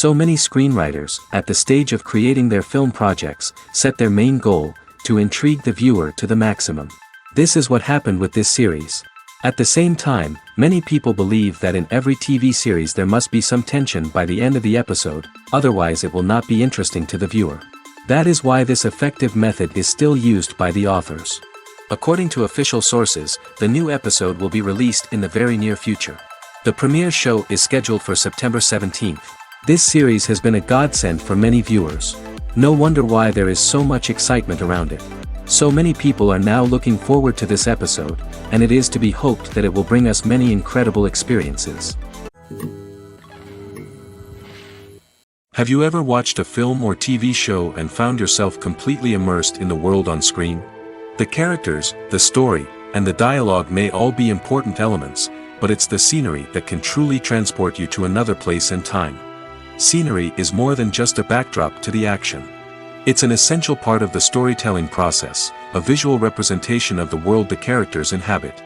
So many screenwriters, at the stage of creating their film projects, set their main goal, to intrigue the viewer to the maximum. This is what happened with this series. At the same time, many people believe that in every TV series there must be some tension by the end of the episode, otherwise it will not be interesting to the viewer. That is why this effective method is still used by the authors. According to official sources, the new episode will be released in the very near future. The premiere show is scheduled for September 17th. This series has been a godsend for many viewers. No wonder why there is so much excitement around it. So many people are now looking forward to this episode, and it is to be hoped that it will bring us many incredible experiences. Have you ever watched a film or TV show and found yourself completely immersed in the world on screen? The characters, the story, and the dialogue may all be important elements, but it's the scenery that can truly transport you to another place and time. Scenery is more than just a backdrop to the action. It's an essential part of the storytelling process, a visual representation of the world the characters inhabit.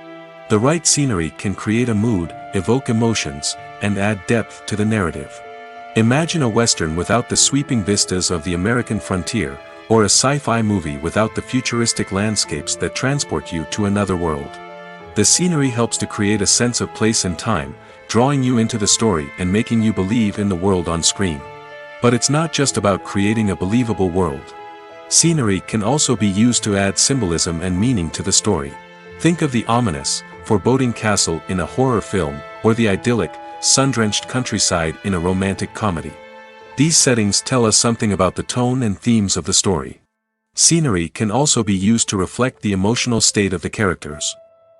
The right scenery can create a mood, evoke emotions, and add depth to the narrative. Imagine a western without the sweeping vistas of the American frontier, or a sci-fi movie without the futuristic landscapes that transport you to another world. The scenery helps to create a sense of place and time, drawing you into the story and making you believe in the world on screen. But it's not just about creating a believable world. Scenery can also be used to add symbolism and meaning to the story. Think of the ominous, foreboding castle in a horror film, or the idyllic, sun-drenched countryside in a romantic comedy. These settings tell us something about the tone and themes of the story. Scenery can also be used to reflect the emotional state of the characters.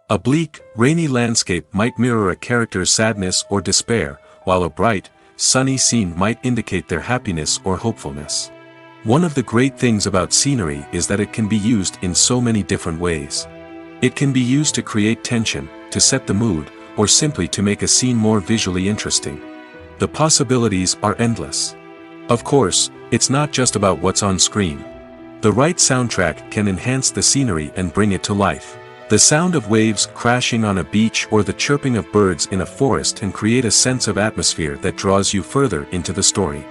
A bleak, rainy landscape might mirror a character's sadness or despair, while a bright, sunny scene might indicate their happiness or hopefulness. One of the great things about scenery is that it can be used in so many different ways. It can be used to create tension, to set the mood, or simply to make a scene more visually interesting. The possibilities are endless. Of course, it's not just about what's on screen. The right soundtrack can enhance the scenery and bring it to life. The sound of waves crashing on a beach or the chirping of birds in a forest can create a sense of atmosphere that draws you further into the story.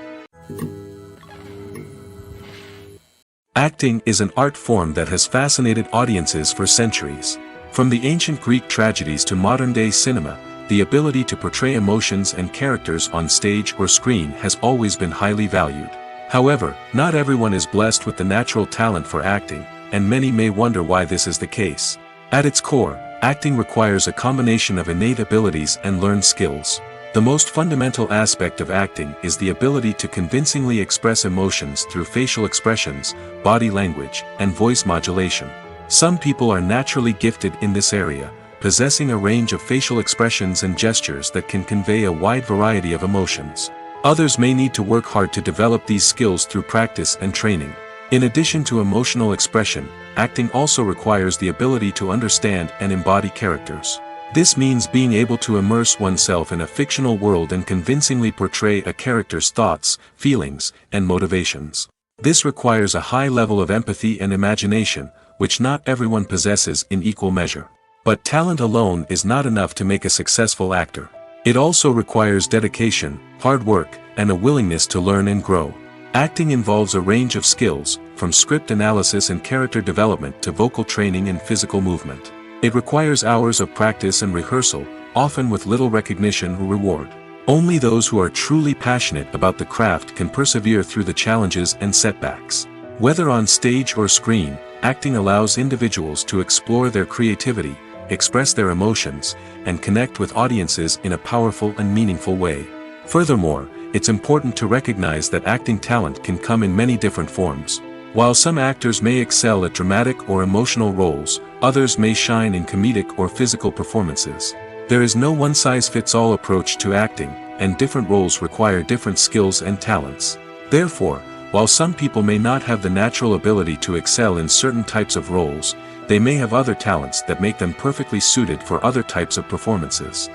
Acting is an art form that has fascinated audiences for centuries. From the ancient Greek tragedies to modern-day cinema, the ability to portray emotions and characters on stage or screen has always been highly valued. However, not everyone is blessed with the natural talent for acting, and many may wonder why this is the case. At its core, acting requires a combination of innate abilities and learned skills. The most fundamental aspect of acting is the ability to convincingly express emotions through facial expressions, body language, and voice modulation. Some people are naturally gifted in this area, possessing a range of facial expressions and gestures that can convey a wide variety of emotions. Others may need to work hard to develop these skills through practice and training. In addition to emotional expression, acting also requires the ability to understand and embody characters. This means being able to immerse oneself in a fictional world and convincingly portray a character's thoughts, feelings, and motivations. This requires a high level of empathy and imagination, which not everyone possesses in equal measure. But talent alone is not enough to make a successful actor. It also requires dedication, hard work, and a willingness to learn and grow. Acting involves a range of skills, from script analysis and character development to vocal training and physical movement. It requires hours of practice and rehearsal, often with little recognition or reward. Only those who are truly passionate about the craft can persevere through the challenges and setbacks. Whether on stage or screen, acting allows individuals to explore their creativity, express their emotions, and connect with audiences in a powerful and meaningful way. Furthermore, it's important to recognize that acting talent can come in many different forms. While some actors may excel at dramatic or emotional roles, others may shine in comedic or physical performances. There is no one-size-fits-all approach to acting, and different roles require different skills and talents. Therefore, while some people may not have the natural ability to excel in certain types of roles, they may have other talents that make them perfectly suited for other types of performances.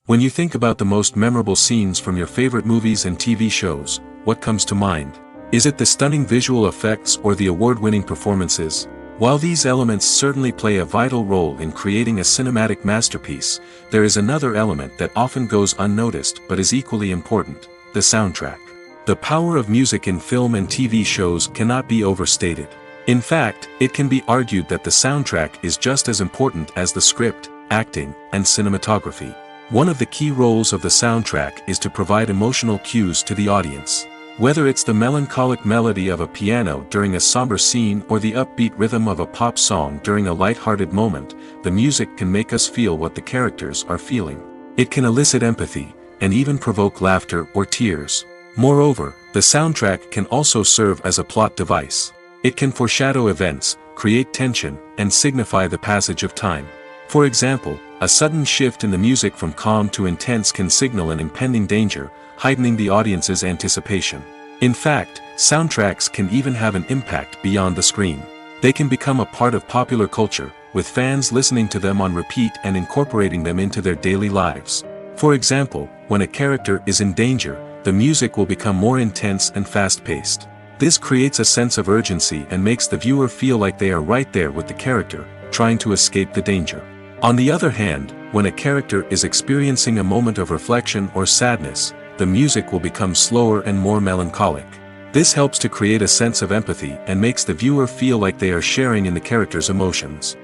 When you think about the most memorable scenes from your favorite movies and TV shows, what comes to mind? Is it the stunning visual effects or the award-winning performances? While these elements certainly play a vital role in creating a cinematic masterpiece, there is another element that often goes unnoticed but is equally important: the soundtrack. The power of music in film and TV shows cannot be overstated. In fact, it can be argued that the soundtrack is just as important as the script, acting, and cinematography. One of the key roles of the soundtrack is to provide emotional cues to the audience. Whether it's the melancholic melody of a piano during a somber scene or the upbeat rhythm of a pop song during a light-hearted moment, the music can make us feel what the characters are feeling. It can elicit empathy, and even provoke laughter or tears. Moreover, the soundtrack can also serve as a plot device. It can foreshadow events, create tension, and signify the passage of time. For example, a sudden shift in the music from calm to intense can signal an impending danger, heightening the audience's anticipation. In fact, soundtracks can even have an impact beyond the screen. They can become a part of popular culture, with fans listening to them on repeat and incorporating them into their daily lives. For example, when a character is in danger, the music will become more intense and fast-paced. This creates a sense of urgency and makes the viewer feel like they are right there with the character, trying to escape the danger. On the other hand, when a character is experiencing a moment of reflection or sadness, the music will become slower and more melancholic. This helps to create a sense of empathy and makes the viewer feel like they are sharing in the character's emotions.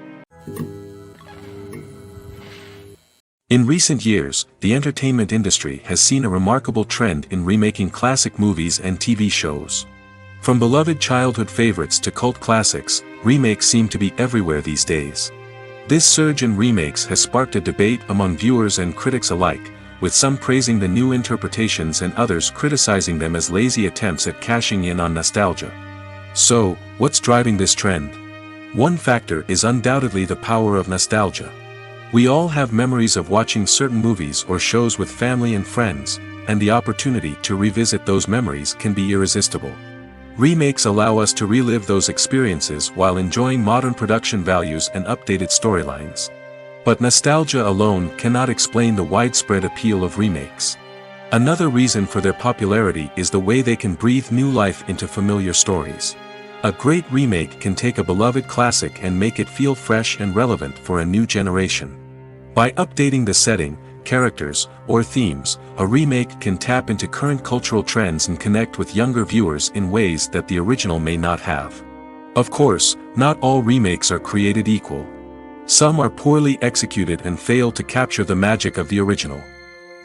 In recent years, the entertainment industry has seen a remarkable trend in remaking classic movies and TV shows. From beloved childhood favorites to cult classics, remakes seem to be everywhere these days. This surge in remakes has sparked a debate among viewers and critics alike, with some praising the new interpretations and others criticizing them as lazy attempts at cashing in on nostalgia. So, what's driving this trend? One factor is undoubtedly the power of nostalgia. We all have memories of watching certain movies or shows with family and friends, and the opportunity to revisit those memories can be irresistible. Remakes allow us to relive those experiences while enjoying modern production values and updated storylines. But nostalgia alone cannot explain the widespread appeal of remakes. Another reason for their popularity is the way they can breathe new life into familiar stories. A great remake can take a beloved classic and make it feel fresh and relevant for a new generation. By updating the setting, characters, or themes, a remake can tap into current cultural trends and connect with younger viewers in ways that the original may not have. Of course, not all remakes are created equal. Some are poorly executed and fail to capture the magic of the original.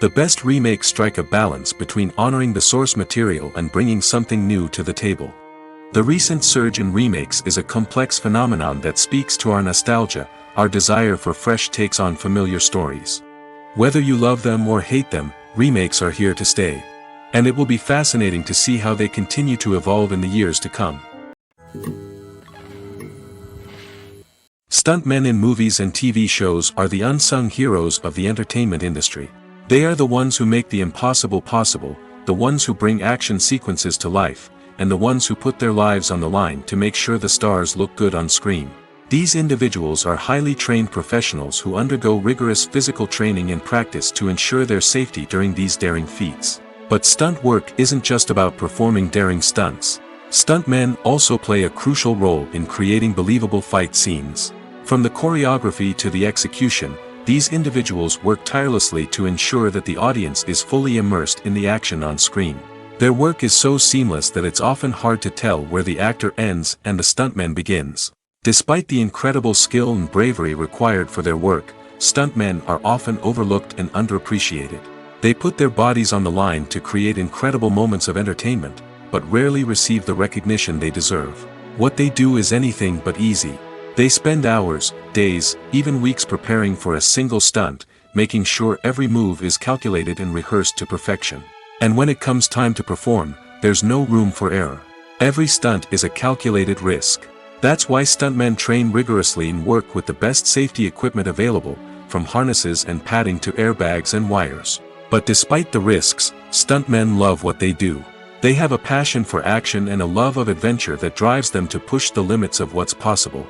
The best remakes strike a balance between honoring the source material and bringing something new to the table. The recent surge in remakes is a complex phenomenon that speaks to our nostalgia, our desire for fresh takes on familiar stories. Whether you love them or hate them, remakes are here to stay. And it will be fascinating to see how they continue to evolve in the years to come. Stuntmen in movies and TV shows are the unsung heroes of the entertainment industry. They are the ones who make the impossible possible, the ones who bring action sequences to life, and the ones who put their lives on the line to make sure the stars look good on screen. These individuals are highly trained professionals who undergo rigorous physical training and practice to ensure their safety during these daring feats. But stunt work isn't just about performing daring stunts. Stuntmen also play a crucial role in creating believable fight scenes. From the choreography to the execution, these individuals work tirelessly to ensure that the audience is fully immersed in the action on screen. Their work is so seamless that it's often hard to tell where the actor ends and the stuntman begins. Despite the incredible skill and bravery required for their work, stuntmen are often overlooked and underappreciated. They put their bodies on the line to create incredible moments of entertainment, but rarely receive the recognition they deserve. What they do is anything but easy. They spend hours, days, even weeks preparing for a single stunt, making sure every move is calculated and rehearsed to perfection. And when it comes time to perform, there's no room for error. Every stunt is a calculated risk. That's why stuntmen train rigorously and work with the best safety equipment available, from harnesses and padding to airbags and wires. But despite the risks, stuntmen love what they do. They have a passion for action and a love of adventure that drives them to push the limits of what's possible.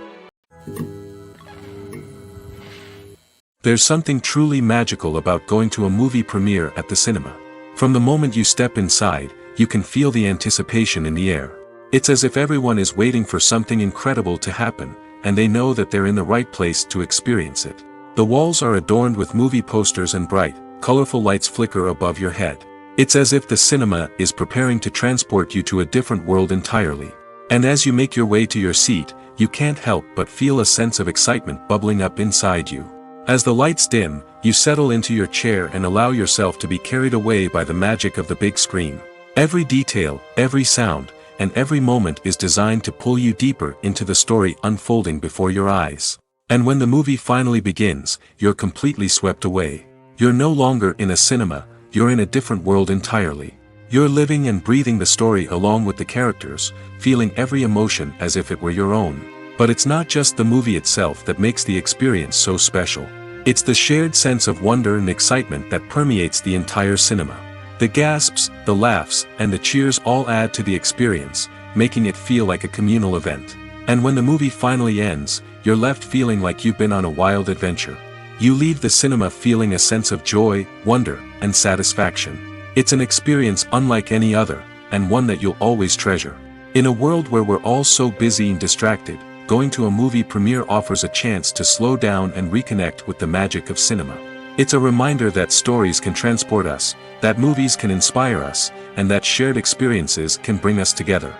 There's something truly magical about going to a movie premiere at the cinema. From the moment you step inside, you can feel the anticipation in the air. It's as if everyone is waiting for something incredible to happen, and they know that they're in the right place to experience it. The walls are adorned with movie posters and bright, colorful lights flicker above your head. It's as if the cinema is preparing to transport you to a different world entirely. And as you make your way to your seat, you can't help but feel a sense of excitement bubbling up inside you. As the lights dim, you settle into your chair and allow yourself to be carried away by the magic of the big screen. Every detail, every sound, and every moment is designed to pull you deeper into the story unfolding before your eyes. And when the movie finally begins, you're completely swept away. You're no longer in a cinema, you're in a different world entirely. You're living and breathing the story along with the characters, feeling every emotion as if it were your own. But it's not just the movie itself that makes the experience so special. It's the shared sense of wonder and excitement that permeates the entire cinema. The gasps, the laughs, and the cheers all add to the experience, making it feel like a communal event. And when the movie finally ends, you're left feeling like you've been on a wild adventure. You leave the cinema feeling a sense of joy, wonder, and satisfaction. It's an experience unlike any other, and one that you'll always treasure. In a world where we're all so busy and distracted, going to a movie premiere offers a chance to slow down and reconnect with the magic of cinema. It's a reminder that stories can transport us, that movies can inspire us, and that shared experiences can bring us together.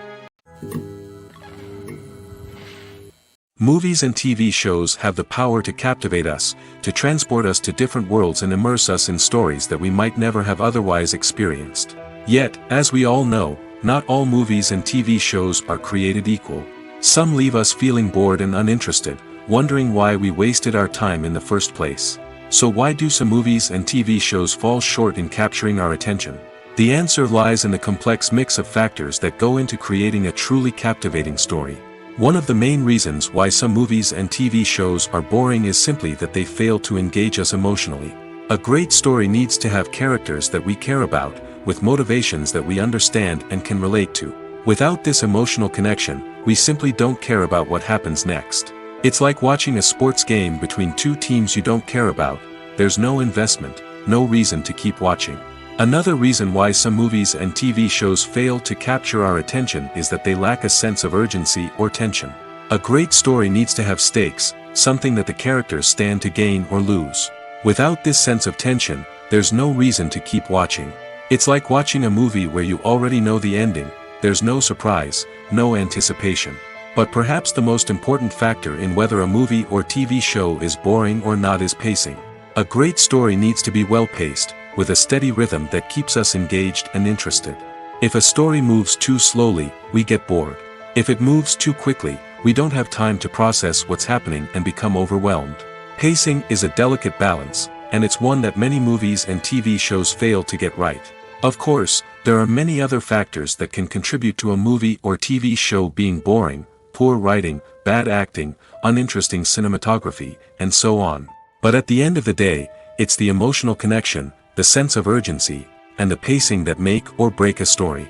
Movies and TV shows have the power to captivate us, to transport us to different worlds and immerse us in stories that we might never have otherwise experienced. Yet, as we all know, not all movies and TV shows are created equal. Some leave us feeling bored and uninterested, wondering why we wasted our time in the first place. So why do some movies and TV shows fall short in capturing our attention? The answer lies in the complex mix of factors that go into creating a truly captivating story. One of the main reasons why some movies and TV shows are boring is simply that they fail to engage us emotionally. A great story needs to have characters that we care about, with motivations that we understand and can relate to. Without this emotional connection, we simply don't care about what happens next. It's like watching a sports game between two teams you don't care about. There's no investment, no reason to keep watching. Another reason why some movies and TV shows fail to capture our attention is that they lack a sense of urgency or tension. A great story needs to have stakes, something that the characters stand to gain or lose. Without this sense of tension, there's no reason to keep watching. It's like watching a movie where you already know the ending. There's no surprise, no anticipation. But perhaps the most important factor in whether a movie or TV show is boring or not is pacing. A great story needs to be well-paced, with a steady rhythm that keeps us engaged and interested. If a story moves too slowly, we get bored. If it moves too quickly, we don't have time to process what's happening and become overwhelmed. Pacing is a delicate balance, and it's one that many movies and TV shows fail to get right. Of course, there are many other factors that can contribute to a movie or TV show being boring: poor writing, bad acting, uninteresting cinematography, and so on. But at the end of the day, it's the emotional connection, the sense of urgency, and the pacing that make or break a story.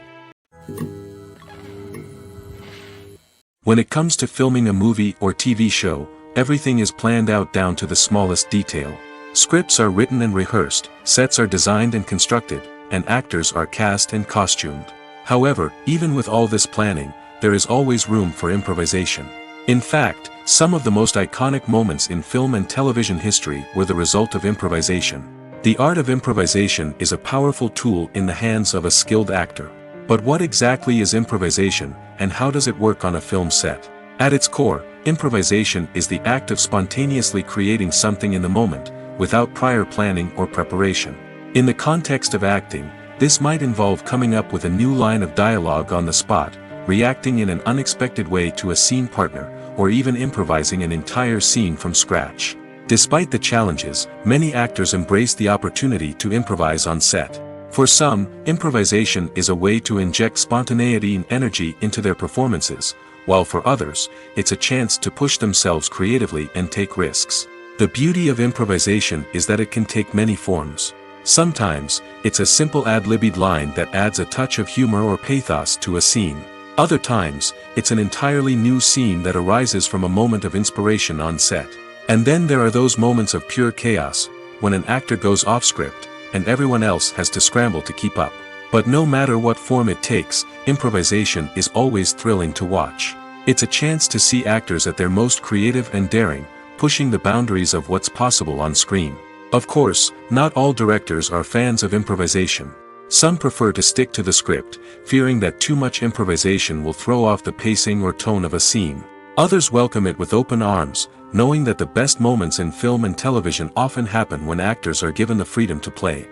When it comes to filming a movie or TV show, everything is planned out down to the smallest detail. Scripts are written and rehearsed, sets are designed and constructed, and actors are cast and costumed. However, even with all this planning, there is always room for improvisation. In fact, some of the most iconic moments in film and television history were the result of improvisation. The art of improvisation is a powerful tool in the hands of a skilled actor. But what exactly is improvisation, and how does it work on a film set? At its core, improvisation is the act of spontaneously creating something in the moment, without prior planning or preparation. In the context of acting, this might involve coming up with a new line of dialogue on the spot, reacting in an unexpected way to a scene partner, or even improvising an entire scene from scratch. Despite the challenges, many actors embrace the opportunity to improvise on set. For some, improvisation is a way to inject spontaneity and energy into their performances, while for others, it's a chance to push themselves creatively and take risks. The beauty of improvisation is that it can take many forms. Sometimes, it's a simple ad-libbed line that adds a touch of humor or pathos to a scene. Other times, it's an entirely new scene that arises from a moment of inspiration on set. And then there are those moments of pure chaos, when an actor goes off script, and everyone else has to scramble to keep up. But no matter what form it takes, improvisation is always thrilling to watch. It's a chance to see actors at their most creative and daring, pushing the boundaries of what's possible on screen. Of course, not all directors are fans of improvisation. Some prefer to stick to the script, fearing that too much improvisation will throw off the pacing or tone of a scene. Others welcome it with open arms, knowing that the best moments in film and television often happen when actors are given the freedom to play.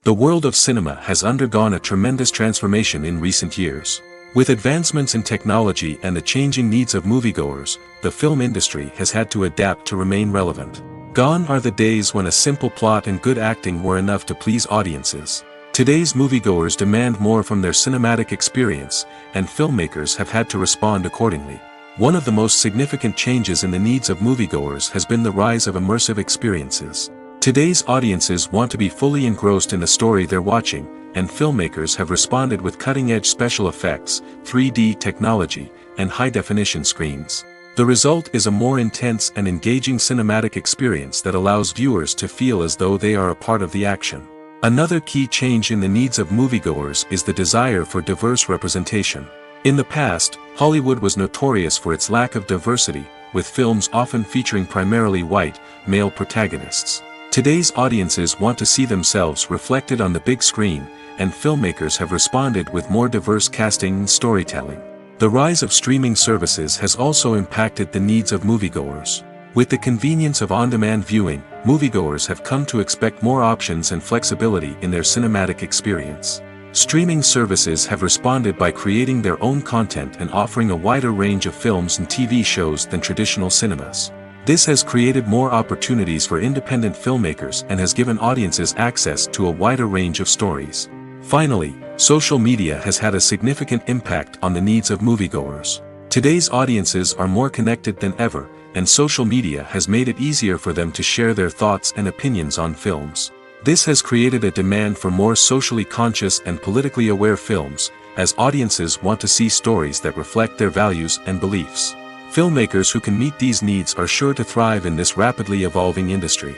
The world of cinema has undergone a tremendous transformation in recent years. With advancements in technology and the changing needs of moviegoers, the film industry has had to adapt to remain relevant. Gone are the days when a simple plot and good acting were enough to please audiences. Today's moviegoers demand more from their cinematic experience, and filmmakers have had to respond accordingly. One of the most significant changes in the needs of moviegoers has been the rise of immersive experiences. Today's audiences want to be fully engrossed in the story they're watching, and filmmakers have responded with cutting-edge special effects, 3D technology, and high-definition screens. The result is a more intense and engaging cinematic experience that allows viewers to feel as though they are a part of the action. Another key change in the needs of moviegoers is the desire for diverse representation. In the past, Hollywood was notorious for its lack of diversity, with films often featuring primarily white, male protagonists. Today's audiences want to see themselves reflected on the big screen, and filmmakers have responded with more diverse casting and storytelling. The rise of streaming services has also impacted the needs of moviegoers. With the convenience of on-demand viewing, moviegoers have come to expect more options and flexibility in their cinematic experience. Streaming services have responded by creating their own content and offering a wider range of films and TV shows than traditional cinemas. This has created more opportunities for independent filmmakers and has given audiences access to a wider range of stories. Finally, social media has had a significant impact on the needs of moviegoers. Today's audiences are more connected than ever, and social media has made it easier for them to share their thoughts and opinions on films. This has created a demand for more socially conscious and politically aware films, as audiences want to see stories that reflect their values and beliefs. Filmmakers who can meet these needs are sure to thrive in this rapidly evolving industry.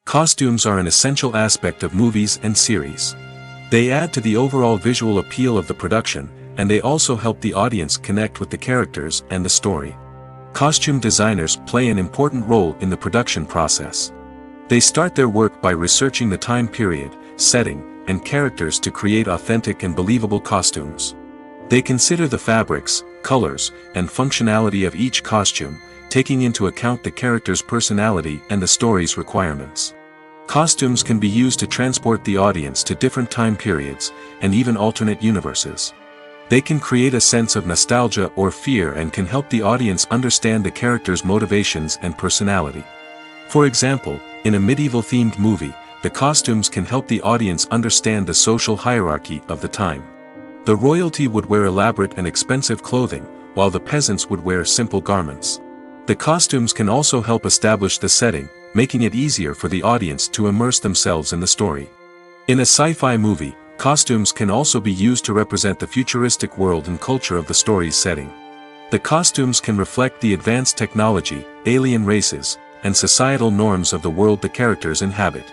Costumes are an essential aspect of movies and series. They add to the overall visual appeal of the production, and they also help the audience connect with the characters and the story. Costume designers play an important role in the production process. They start their work by researching the time period, setting, and characters to create authentic and believable costumes. They consider the fabrics, colors, and functionality of each costume, taking into account the character's personality and the story's requirements. Costumes can be used to transport the audience to different time periods, and even alternate universes. They can create a sense of nostalgia or fear and can help the audience understand the character's motivations and personality. For example, in a medieval-themed movie, the costumes can help the audience understand the social hierarchy of the time. The royalty would wear elaborate and expensive clothing, while the peasants would wear simple garments. The costumes can also help establish the setting, making it easier for the audience to immerse themselves in the story. In a sci-fi movie, costumes can also be used to represent the futuristic world and culture of the story's setting. The costumes can reflect the advanced technology, alien races, and societal norms of the world the characters inhabit.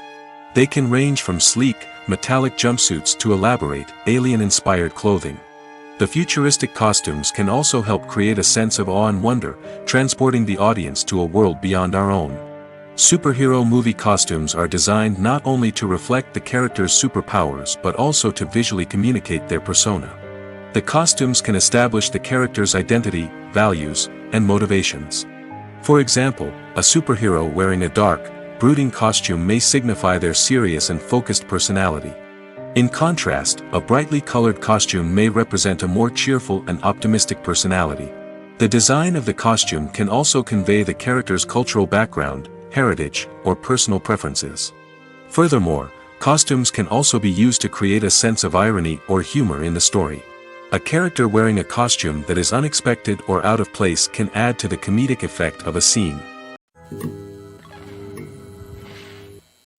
They can range from sleek, metallic jumpsuits to elaborate, alien-inspired clothing. The futuristic costumes can also help create a sense of awe and wonder, transporting the audience to a world beyond our own. Superhero movie costumes are designed not only to reflect the character's superpowers but also to visually communicate their persona. The costumes can establish the character's identity, values, and motivations. For example, a superhero wearing a dark, brooding costume may signify their serious and focused personality. In contrast, a brightly colored costume may represent a more cheerful and optimistic personality. The design of the costume can also convey the character's cultural background, heritage, or personal preferences. Furthermore, costumes can also be used to create a sense of irony or humor in the story. A character wearing a costume that is unexpected or out of place can add to the comedic effect of a scene.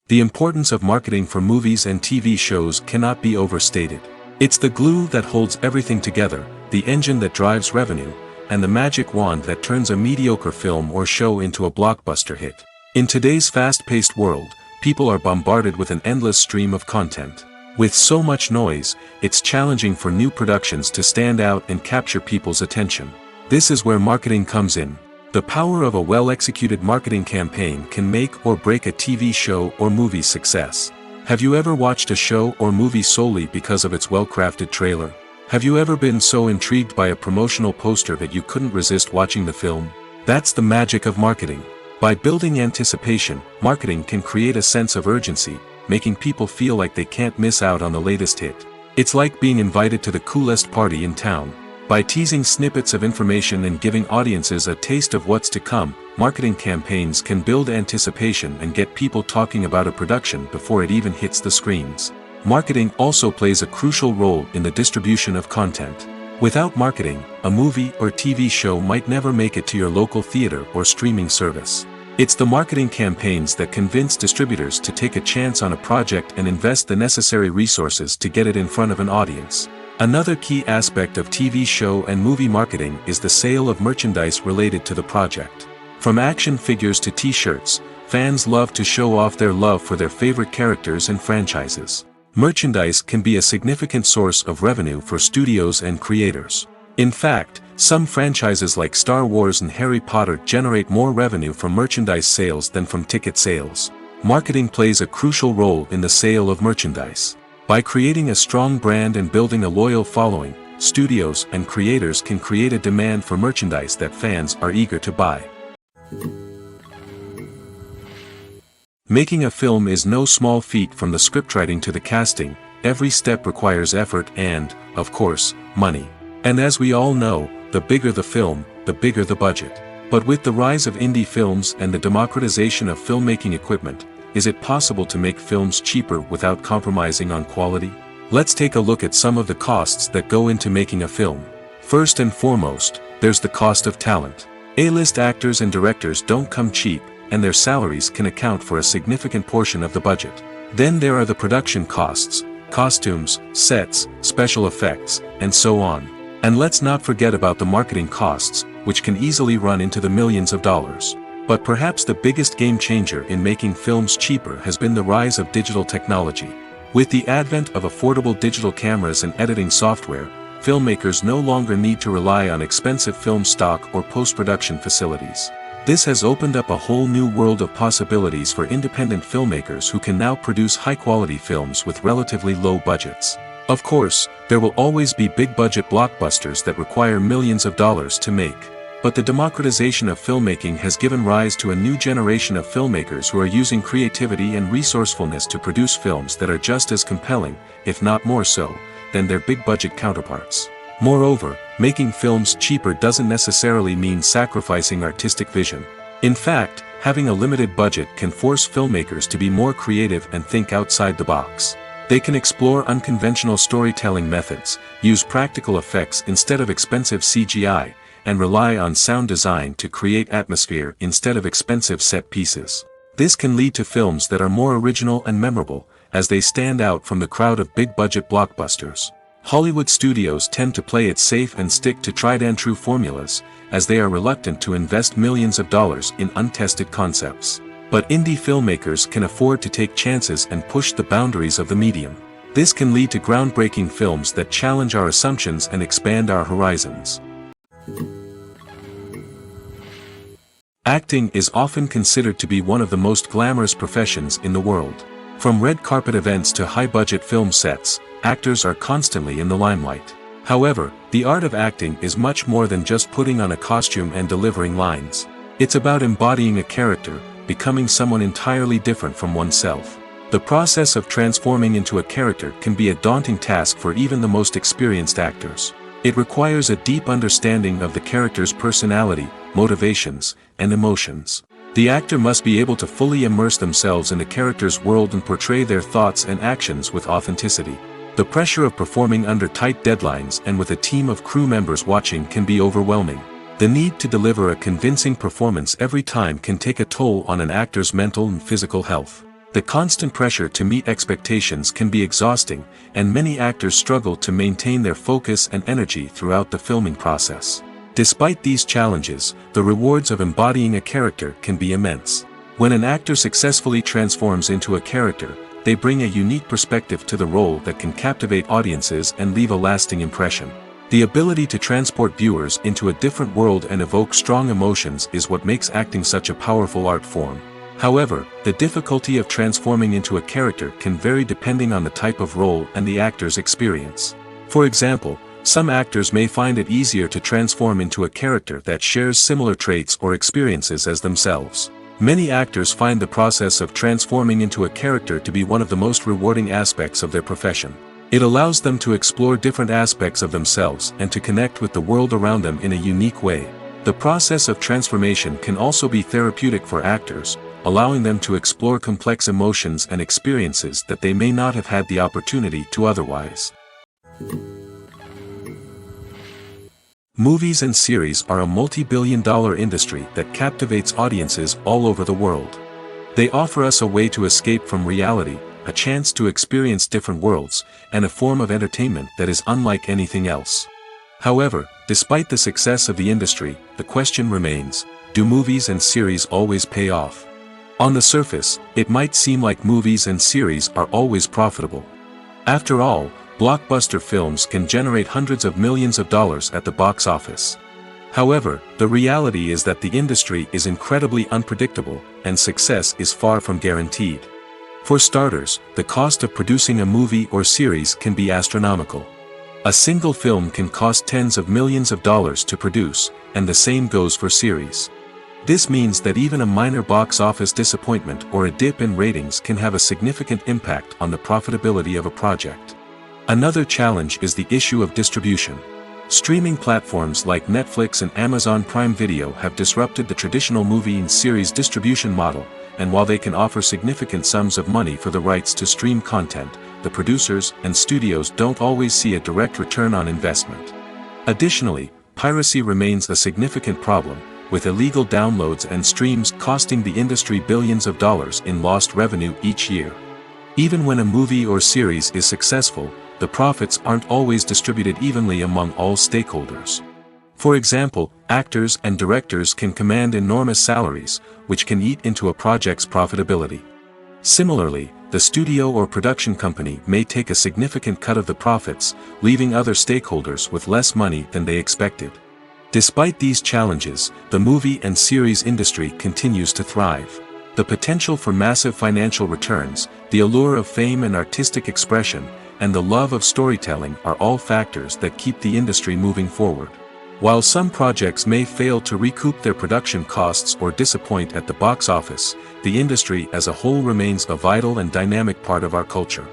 The importance of marketing for movies and TV shows cannot be overstated. It's the glue that holds everything together, the engine that drives revenue, and the magic wand that turns a mediocre film or show into a blockbuster hit. In today's fast-paced world, people are bombarded with an endless stream of content. With so much noise, it's challenging for new productions to stand out and capture people's attention. This is where marketing comes in. The power of a well-executed marketing campaign can make or break a TV show or movie's success. Have you ever watched a show or movie solely because of its well-crafted trailer? Have you ever been so intrigued by a promotional poster that you couldn't resist watching the film? That's the magic of marketing. By building anticipation, marketing can create a sense of urgency, making people feel like they can't miss out on the latest hit. It's like being invited to the coolest party in town. By teasing snippets of information and giving audiences a taste of what's to come, marketing campaigns can build anticipation and get people talking about a production before it even hits the screens. Marketing also plays a crucial role in the distribution of content. Without marketing, a movie or TV show might never make it to your local theater or streaming service. It's the marketing campaigns that convince distributors to take a chance on a project and invest the necessary resources to get it in front of an audience. Another key aspect of TV show and movie marketing is the sale of merchandise related to the project. From action figures to t-shirts, fans love to show off their love for their favorite characters and franchises. Merchandise can be a significant source of revenue for studios and creators. In fact, some franchises like Star Wars and Harry Potter generate more revenue from merchandise sales than from ticket sales. Marketing plays a crucial role in the sale of merchandise. By creating a strong brand and building a loyal following, studios and creators can create a demand for merchandise that fans are eager to buy. Making a film is no small feat. From the scriptwriting to the casting, every step requires effort and, of course, money. And as we all know, the bigger the film, the bigger the budget. But with the rise of indie films and the democratization of filmmaking equipment, is it possible to make films cheaper without compromising on quality? Let's take a look at some of the costs that go into making a film. First and foremost, there's the cost of talent. A-list actors and directors don't come cheap, and their salaries can account for a significant portion of the budget. Then there are the production costs, costumes, sets, special effects, and so on. And let's not forget about the marketing costs, which can easily run into the millions of dollars. But perhaps the biggest game changer in making films cheaper has been the rise of digital technology. With the advent of affordable digital cameras and editing software, filmmakers no longer need to rely on expensive film stock or post-production facilities. This has opened up a whole new world of possibilities for independent filmmakers who can now produce high-quality films with relatively low budgets. Of course, there will always be big-budget blockbusters that require millions of dollars to make. But the democratization of filmmaking has given rise to a new generation of filmmakers who are using creativity and resourcefulness to produce films that are just as compelling, if not more so, than their big-budget counterparts. Moreover, making films cheaper doesn't necessarily mean sacrificing artistic vision. In fact, having a limited budget can force filmmakers to be more creative and think outside the box. They can explore unconventional storytelling methods, use practical effects instead of expensive CGI, and rely on sound design to create atmosphere instead of expensive set pieces. This can lead to films that are more original and memorable, as they stand out from the crowd of big-budget blockbusters. Hollywood studios tend to play it safe and stick to tried-and-true formulas, as they are reluctant to invest millions of dollars in untested concepts. But indie filmmakers can afford to take chances and push the boundaries of the medium. This can lead to groundbreaking films that challenge our assumptions and expand our horizons. Acting is often considered to be one of the most glamorous professions in the world. From red carpet events to high-budget film sets, actors are constantly in the limelight. However, the art of acting is much more than just putting on a costume and delivering lines. It's about embodying a character, becoming someone entirely different from oneself. The process of transforming into a character can be a daunting task for even the most experienced actors. It requires a deep understanding of the character's personality, motivations, and emotions. The actor must be able to fully immerse themselves in the character's world and portray their thoughts and actions with authenticity. The pressure of performing under tight deadlines and with a team of crew members watching can be overwhelming. The need to deliver a convincing performance every time can take a toll on an actor's mental and physical health. The constant pressure to meet expectations can be exhausting, and many actors struggle to maintain their focus and energy throughout the filming process. Despite these challenges, the rewards of embodying a character can be immense. When an actor successfully transforms into a character, they bring a unique perspective to the role that can captivate audiences and leave a lasting impression. The ability to transport viewers into a different world and evoke strong emotions is what makes acting such a powerful art form. However, the difficulty of transforming into a character can vary depending on the type of role and the actor's experience. For example, some actors may find it easier to transform into a character that shares similar traits or experiences as themselves. Many actors find the process of transforming into a character to be one of the most rewarding aspects of their profession. It allows them to explore different aspects of themselves and to connect with the world around them in a unique way. The process of transformation can also be therapeutic for actors, allowing them to explore complex emotions and experiences that they may not have had the opportunity to otherwise. Movies and series are a multi-billion-dollar industry that captivates audiences all over the world. They offer us a way to escape from reality, a chance to experience different worlds, and a form of entertainment that is unlike anything else. However, despite the success of the industry, the question remains, do movies and series always pay off? On the surface, it might seem like movies and series are always profitable. After all, blockbuster films can generate hundreds of millions of dollars at the box office. However, the reality is that the industry is incredibly unpredictable, and success is far from guaranteed. For starters, the cost of producing a movie or series can be astronomical. A single film can cost tens of millions of dollars to produce, and the same goes for series. This means that even a minor box office disappointment or a dip in ratings can have a significant impact on the profitability of a project. Another challenge is the issue of distribution. Streaming platforms like Netflix and Amazon Prime Video have disrupted the traditional movie and series distribution model, and while they can offer significant sums of money for the rights to stream content, the producers and studios don't always see a direct return on investment. Additionally, piracy remains a significant problem, with illegal downloads and streams costing the industry billions of dollars in lost revenue each year. Even when a movie or series is successful, the profits aren't always distributed evenly among all stakeholders. For example, actors and directors can command enormous salaries, which can eat into a project's profitability. Similarly, the studio or production company may take a significant cut of the profits, leaving other stakeholders with less money than they expected. Despite these challenges, the movie and series industry continues to thrive. The potential for massive financial returns, the allure of fame and artistic expression, and the love of storytelling are all factors that keep the industry moving forward. While some projects may fail to recoup their production costs or disappoint at the box office, the industry as a whole remains a vital and dynamic part of our culture.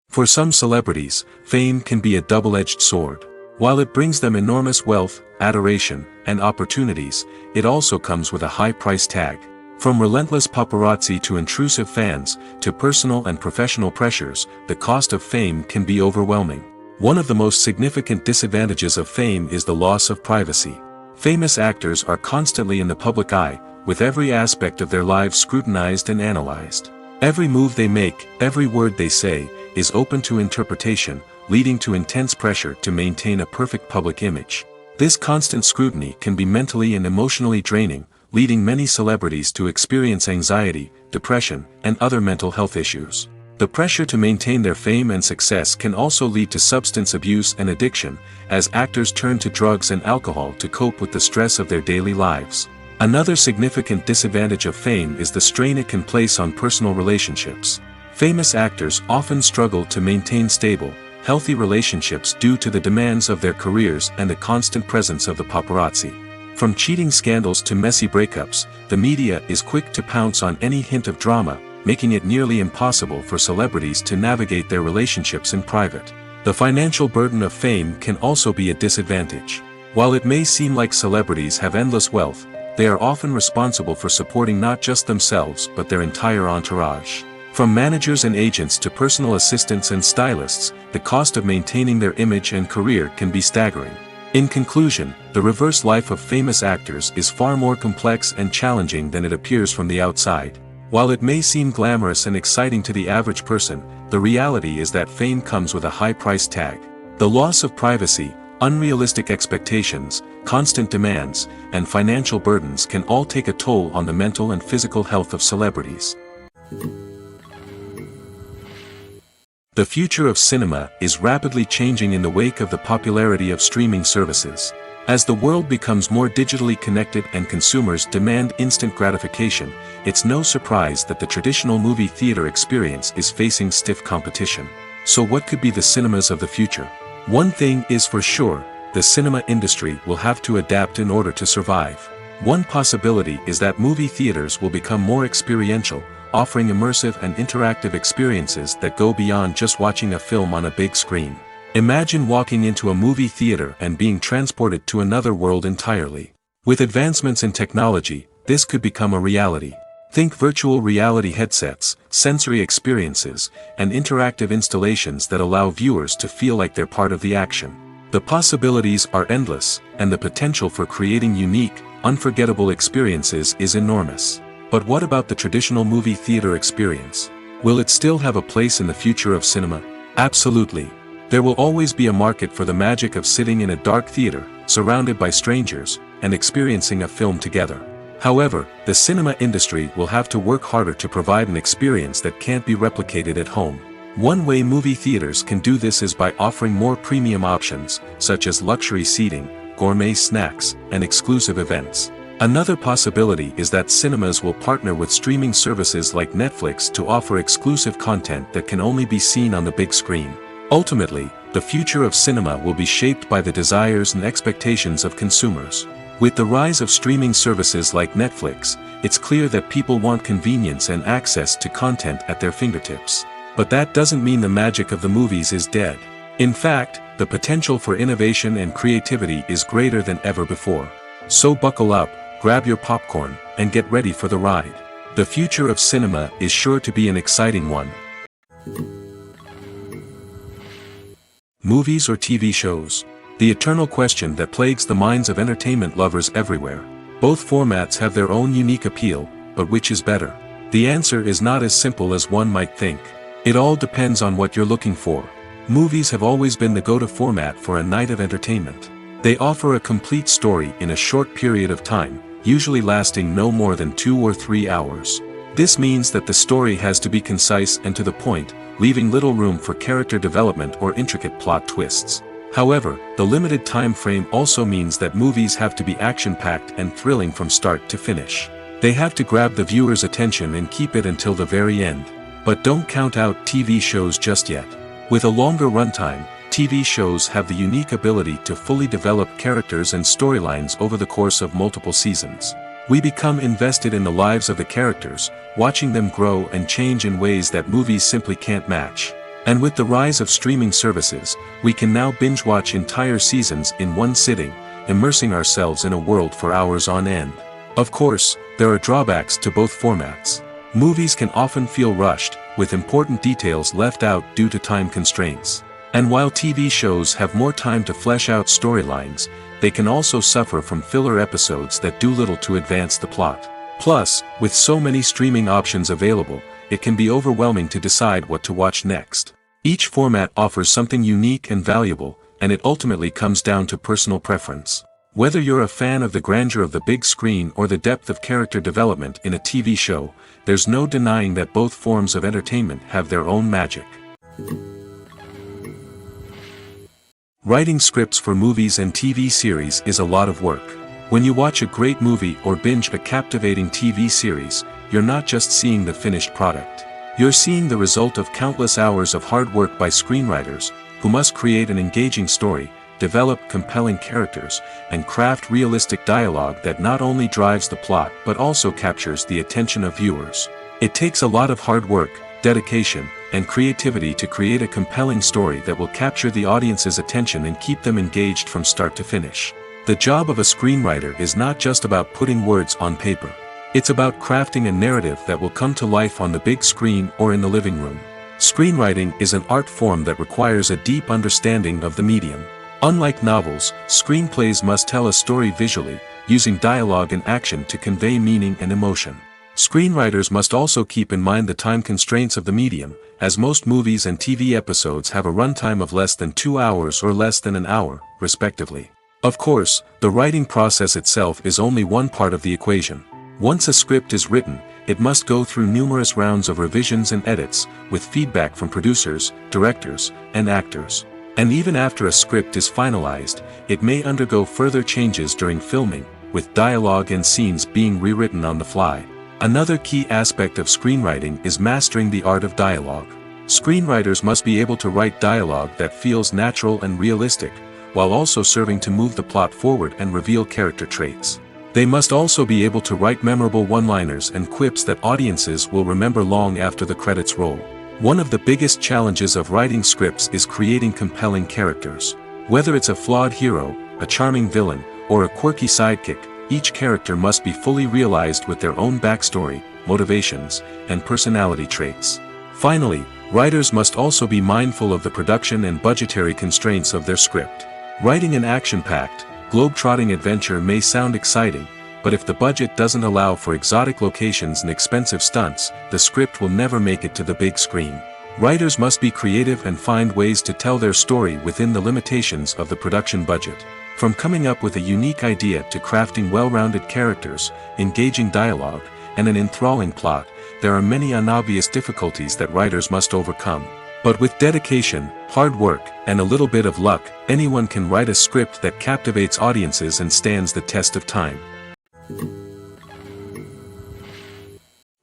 For some celebrities, fame can be a double-edged sword. While it brings them enormous wealth, adoration, and opportunities, it also comes with a high price tag. From relentless paparazzi to intrusive fans, to personal and professional pressures, the cost of fame can be overwhelming. One of the most significant disadvantages of fame is the loss of privacy. Famous actors are constantly in the public eye, with every aspect of their lives scrutinized and analyzed. Every move they make, every word they say, is open to interpretation, leading to intense pressure to maintain a perfect public image. This constant scrutiny can be mentally and emotionally draining, leading many celebrities to experience anxiety, depression, and other mental health issues. The pressure to maintain their fame and success can also lead to substance abuse and addiction, as actors turn to drugs and alcohol to cope with the stress of their daily lives. Another significant disadvantage of fame is the strain it can place on personal relationships. Famous actors often struggle to maintain stable, healthy relationships due to the demands of their careers and the constant presence of the paparazzi. From cheating scandals to messy breakups, the media is quick to pounce on any hint of drama, making it nearly impossible for celebrities to navigate their relationships in private. The financial burden of fame can also be a disadvantage. While it may seem like celebrities have endless wealth, they are often responsible for supporting not just themselves but their entire entourage. From managers and agents to personal assistants and stylists, the cost of maintaining their image and career can be staggering. In conclusion, the reverse life of famous actors is far more complex and challenging than it appears from the outside. While it may seem glamorous and exciting to the average person, the reality is that fame comes with a high price tag. The loss of privacy, unrealistic expectations, constant demands, and financial burdens can all take a toll on the mental and physical health of celebrities. The future of cinema is rapidly changing in the wake of the popularity of streaming services. As the world becomes more digitally connected and consumers demand instant gratification, it's no surprise that the traditional movie theater experience is facing stiff competition. So what could be the cinemas of the future? One thing is for sure, the cinema industry will have to adapt in order to survive. One possibility is that movie theaters will become more experiential, offering immersive and interactive experiences that go beyond just watching a film on a big screen. Imagine walking into a movie theater and being transported to another world entirely. With advancements in technology, this could become a reality. Think virtual reality headsets, sensory experiences, and interactive installations that allow viewers to feel like they're part of the action. The possibilities are endless, and the potential for creating unique, unforgettable experiences is enormous. But what about the traditional movie theater experience? Will it still have a place in the future of cinema? Absolutely. There will always be a market for the magic of sitting in a dark theater, surrounded by strangers, and experiencing a film together. However, the cinema industry will have to work harder to provide an experience that can't be replicated at home. One way movie theaters can do this is by offering more premium options, such as luxury seating, gourmet snacks, and exclusive events. Another possibility is that cinemas will partner with streaming services like Netflix to offer exclusive content that can only be seen on the big screen. Ultimately, the future of cinema will be shaped by the desires and expectations of consumers. With the rise of streaming services like Netflix, it's clear that people want convenience and access to content at their fingertips. But that doesn't mean the magic of the movies is dead. In fact, the potential for innovation and creativity is greater than ever before. So buckle up, grab your popcorn, and get ready for the ride. The future of cinema is sure to be an exciting one. Movies or TV shows? The eternal question that plagues the minds of entertainment lovers everywhere. Both formats have their own unique appeal, but which is better? The answer is not as simple as one might think. It all depends on what you're looking for. Movies have always been the go-to format for a night of entertainment. They offer a complete story in a short period of time, usually lasting no more than 2 or 3 hours. This means that the story has to be concise and to the point, leaving little room for character development or intricate plot twists. However, the limited time frame also means that movies have to be action-packed and thrilling from start to finish. They have to grab the viewer's attention and keep it until the very end. But don't count out TV shows just yet. With a longer runtime, TV shows have the unique ability to fully develop characters and storylines over the course of multiple seasons. We become invested in the lives of the characters, watching them grow and change in ways that movies simply can't match. And with the rise of streaming services, we can now binge-watch entire seasons in one sitting, immersing ourselves in a world for hours on end. Of course, there are drawbacks to both formats. Movies can often feel rushed, with important details left out due to time constraints. And while TV shows have more time to flesh out storylines, they can also suffer from filler episodes that do little to advance the plot. Plus, with so many streaming options available, it can be overwhelming to decide what to watch next. Each format offers something unique and valuable, and it ultimately comes down to personal preference. Whether you're a fan of the grandeur of the big screen or the depth of character development in a TV show, there's no denying that both forms of entertainment have their own magic. Writing scripts for movies and TV series is a lot of work. When you watch a great movie or binge a captivating TV series, you're not just seeing the finished product. You're seeing the result of countless hours of hard work by screenwriters, who must create an engaging story, develop compelling characters, and craft realistic dialogue that not only drives the plot but also captures the attention of viewers. It takes a lot of hard work, dedication, and creativity to create a compelling story that will capture the audience's attention and keep them engaged from start to finish. The job of a screenwriter is not just about putting words on paper. It's about crafting a narrative that will come to life on the big screen or in the living room. Screenwriting is an art form that requires a deep understanding of the medium. Unlike novels, screenplays must tell a story visually, using dialogue and action to convey meaning and emotion. Screenwriters must also keep in mind the time constraints of the medium, as most movies and TV episodes have a runtime of less than 2 hours or less than an hour, respectively. Of course, the writing process itself is only one part of the equation. Once a script is written, it must go through numerous rounds of revisions and edits, with feedback from producers, directors, and actors. And even after a script is finalized, it may undergo further changes during filming, with dialogue and scenes being rewritten on the fly. Another key aspect of screenwriting is mastering the art of dialogue. Screenwriters must be able to write dialogue that feels natural and realistic, while also serving to move the plot forward and reveal character traits. They must also be able to write memorable one-liners and quips that audiences will remember long after the credits roll. One of the biggest challenges of writing scripts is creating compelling characters. Whether it's a flawed hero, a charming villain, or a quirky sidekick, each character must be fully realized with their own backstory, motivations, and personality traits. Finally, writers must also be mindful of the production and budgetary constraints of their script. Writing an action-packed, globe-trotting adventure may sound exciting, but if the budget doesn't allow for exotic locations and expensive stunts, the script will never make it to the big screen. Writers must be creative and find ways to tell their story within the limitations of the production budget. From coming up with a unique idea to crafting well-rounded characters, engaging dialogue, and an enthralling plot, there are many unobvious difficulties that writers must overcome. But with dedication, hard work, and a little bit of luck, anyone can write a script that captivates audiences and stands the test of time.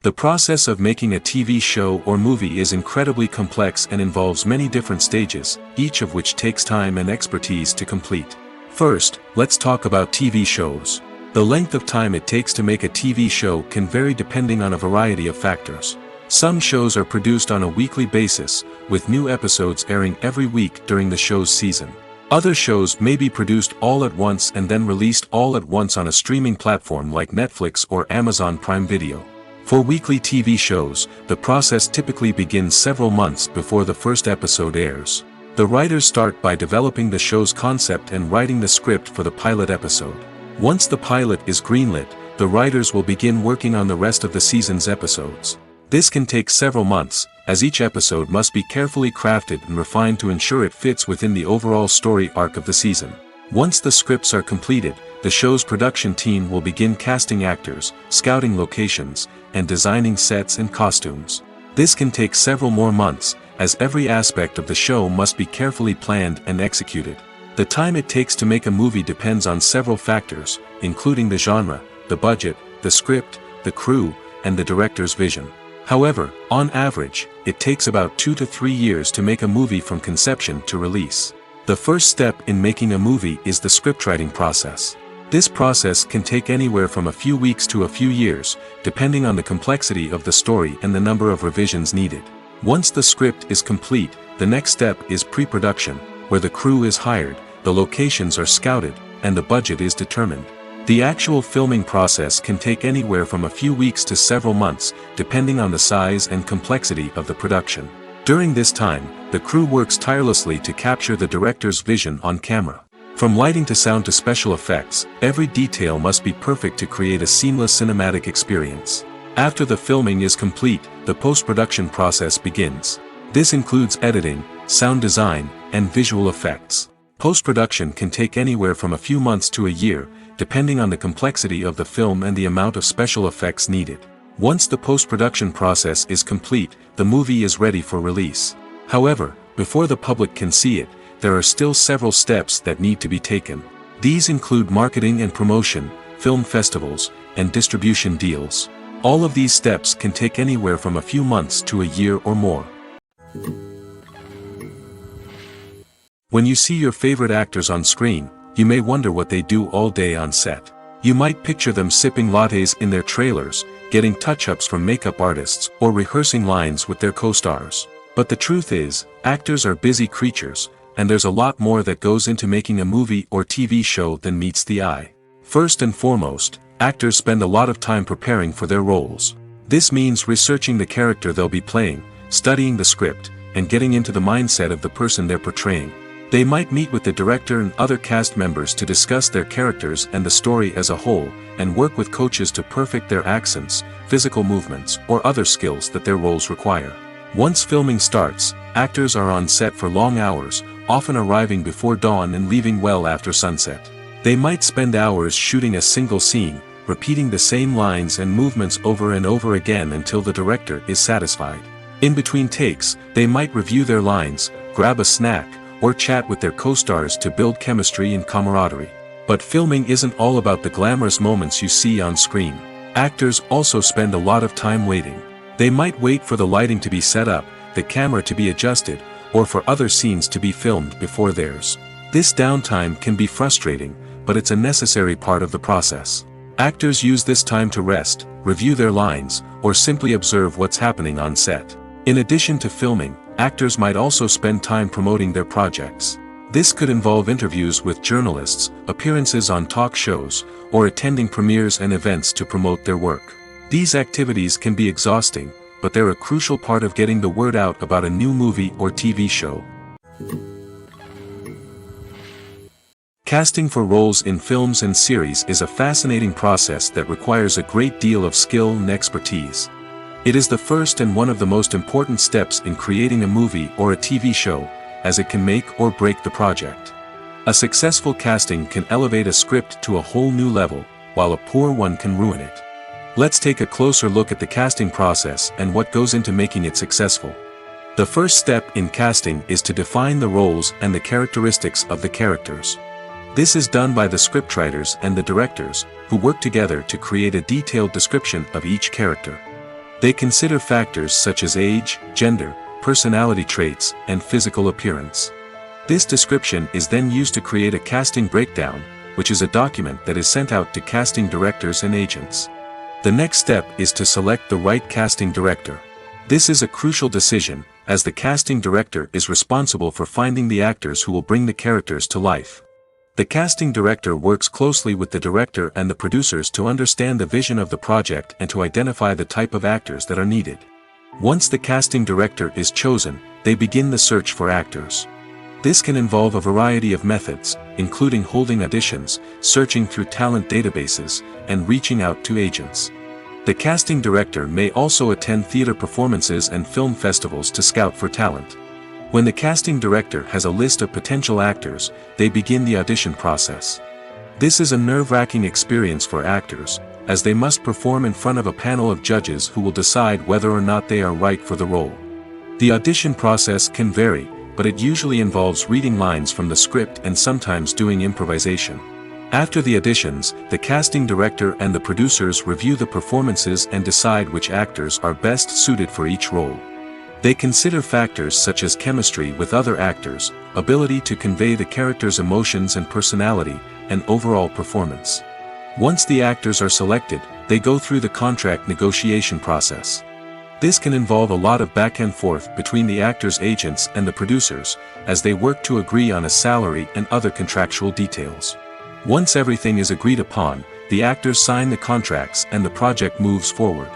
The process of making a TV show or movie is incredibly complex and involves many different stages, each of which takes time and expertise to complete. First, let's talk about TV shows. The length of time it takes to make a TV show can vary depending on a variety of factors. Some shows are produced on a weekly basis, with new episodes airing every week during the show's season. Other shows may be produced all at once and then released all at once on a streaming platform like Netflix or Amazon Prime Video. For weekly TV shows, the process typically begins several months before the first episode airs. The writers start by developing the show's concept and writing the script for the pilot episode. Once the pilot is greenlit, the writers will begin working on the rest of the season's episodes. This can take several months, as each episode must be carefully crafted and refined to ensure it fits within the overall story arc of the season. Once the scripts are completed, the show's production team will begin casting actors, scouting locations, and designing sets and costumes. This can take several more months, as every aspect of the show must be carefully planned and executed. The time it takes to make a movie depends on several factors, including the genre, the budget, the script, the crew, and the director's vision. However, on average, it takes about 2 to 3 years to make a movie from conception to release. The first step in making a movie is the scriptwriting process. This process can take anywhere from a few weeks to a few years, depending on the complexity of the story and the number of revisions needed. Once the script is complete, the next step is pre-production, where the crew is hired, the locations are scouted, and the budget is determined. The actual filming process can take anywhere from a few weeks to several months, depending on the size and complexity of the production. During this time, the crew works tirelessly to capture the director's vision on camera. From lighting to sound to special effects, every detail must be perfect to create a seamless cinematic experience. After the filming is complete, the post-production process begins. This includes editing, sound design, and visual effects. Post-production can take anywhere from a few months to a year, depending on the complexity of the film and the amount of special effects needed. Once the post-production process is complete, the movie is ready for release. However, before the public can see it, there are still several steps that need to be taken. These include marketing and promotion, film festivals, and distribution deals. All of these steps can take anywhere from a few months to a year or more. When you see your favorite actors on screen, you may wonder what they do all day on set. You might picture them sipping lattes in their trailers, getting touch-ups from makeup artists, or rehearsing lines with their co-stars. But the truth is, actors are busy creatures, and there's a lot more that goes into making a movie or TV show than meets the eye. First and foremost, actors spend a lot of time preparing for their roles. This means researching the character they'll be playing, studying the script, and getting into the mindset of the person they're portraying. They might meet with the director and other cast members to discuss their characters and the story as a whole, and work with coaches to perfect their accents, physical movements, or other skills that their roles require. Once filming starts, actors are on set for long hours, often arriving before dawn and leaving well after sunset. They might spend hours shooting a single scene, repeating the same lines and movements over and over again until the director is satisfied. In between takes, they might review their lines, grab a snack, or chat with their co-stars to build chemistry and camaraderie. But filming isn't all about the glamorous moments you see on screen. Actors also spend a lot of time waiting. They might wait for the lighting to be set up, the camera to be adjusted, or for other scenes to be filmed before theirs. This downtime can be frustrating, but it's a necessary part of the process. Actors use this time to rest, review their lines, or simply observe what's happening on set. In addition to filming, actors might also spend time promoting their projects. This could involve interviews with journalists, appearances on talk shows, or attending premieres and events to promote their work. These activities can be exhausting, but they're a crucial part of getting the word out about a new movie or TV show. Casting for roles in films and series is a fascinating process that requires a great deal of skill and expertise. It is the first and one of the most important steps in creating a movie or a TV show, as it can make or break the project. A successful casting can elevate a script to a whole new level, while a poor one can ruin it. Let's take a closer look at the casting process and what goes into making it successful. The first step in casting is to define the roles and the characteristics of the characters. This is done by the scriptwriters and the directors, who work together to create a detailed description of each character. They consider factors such as age, gender, personality traits, and physical appearance. This description is then used to create a casting breakdown, which is a document that is sent out to casting directors and agents. The next step is to select the right casting director. This is a crucial decision, as the casting director is responsible for finding the actors who will bring the characters to life. The casting director works closely with the director and the producers to understand the vision of the project and to identify the type of actors that are needed. Once the casting director is chosen, they begin the search for actors. This can involve a variety of methods, including holding auditions, searching through talent databases, and reaching out to agents. The casting director may also attend theater performances and film festivals to scout for talent. When the casting director has a list of potential actors, they begin the audition process. This is a nerve-wracking experience for actors, as they must perform in front of a panel of judges who will decide whether or not they are right for the role. The audition process can vary, but it usually involves reading lines from the script and sometimes doing improvisation. After the auditions, the casting director and the producers review the performances and decide which actors are best suited for each role. They consider factors such as chemistry with other actors, ability to convey the character's emotions and personality, and overall performance. Once the actors are selected, they go through the contract negotiation process. This can involve a lot of back and forth between the actors' agents and the producers, as they work to agree on a salary and other contractual details. Once everything is agreed upon, the actors sign the contracts and the project moves forward.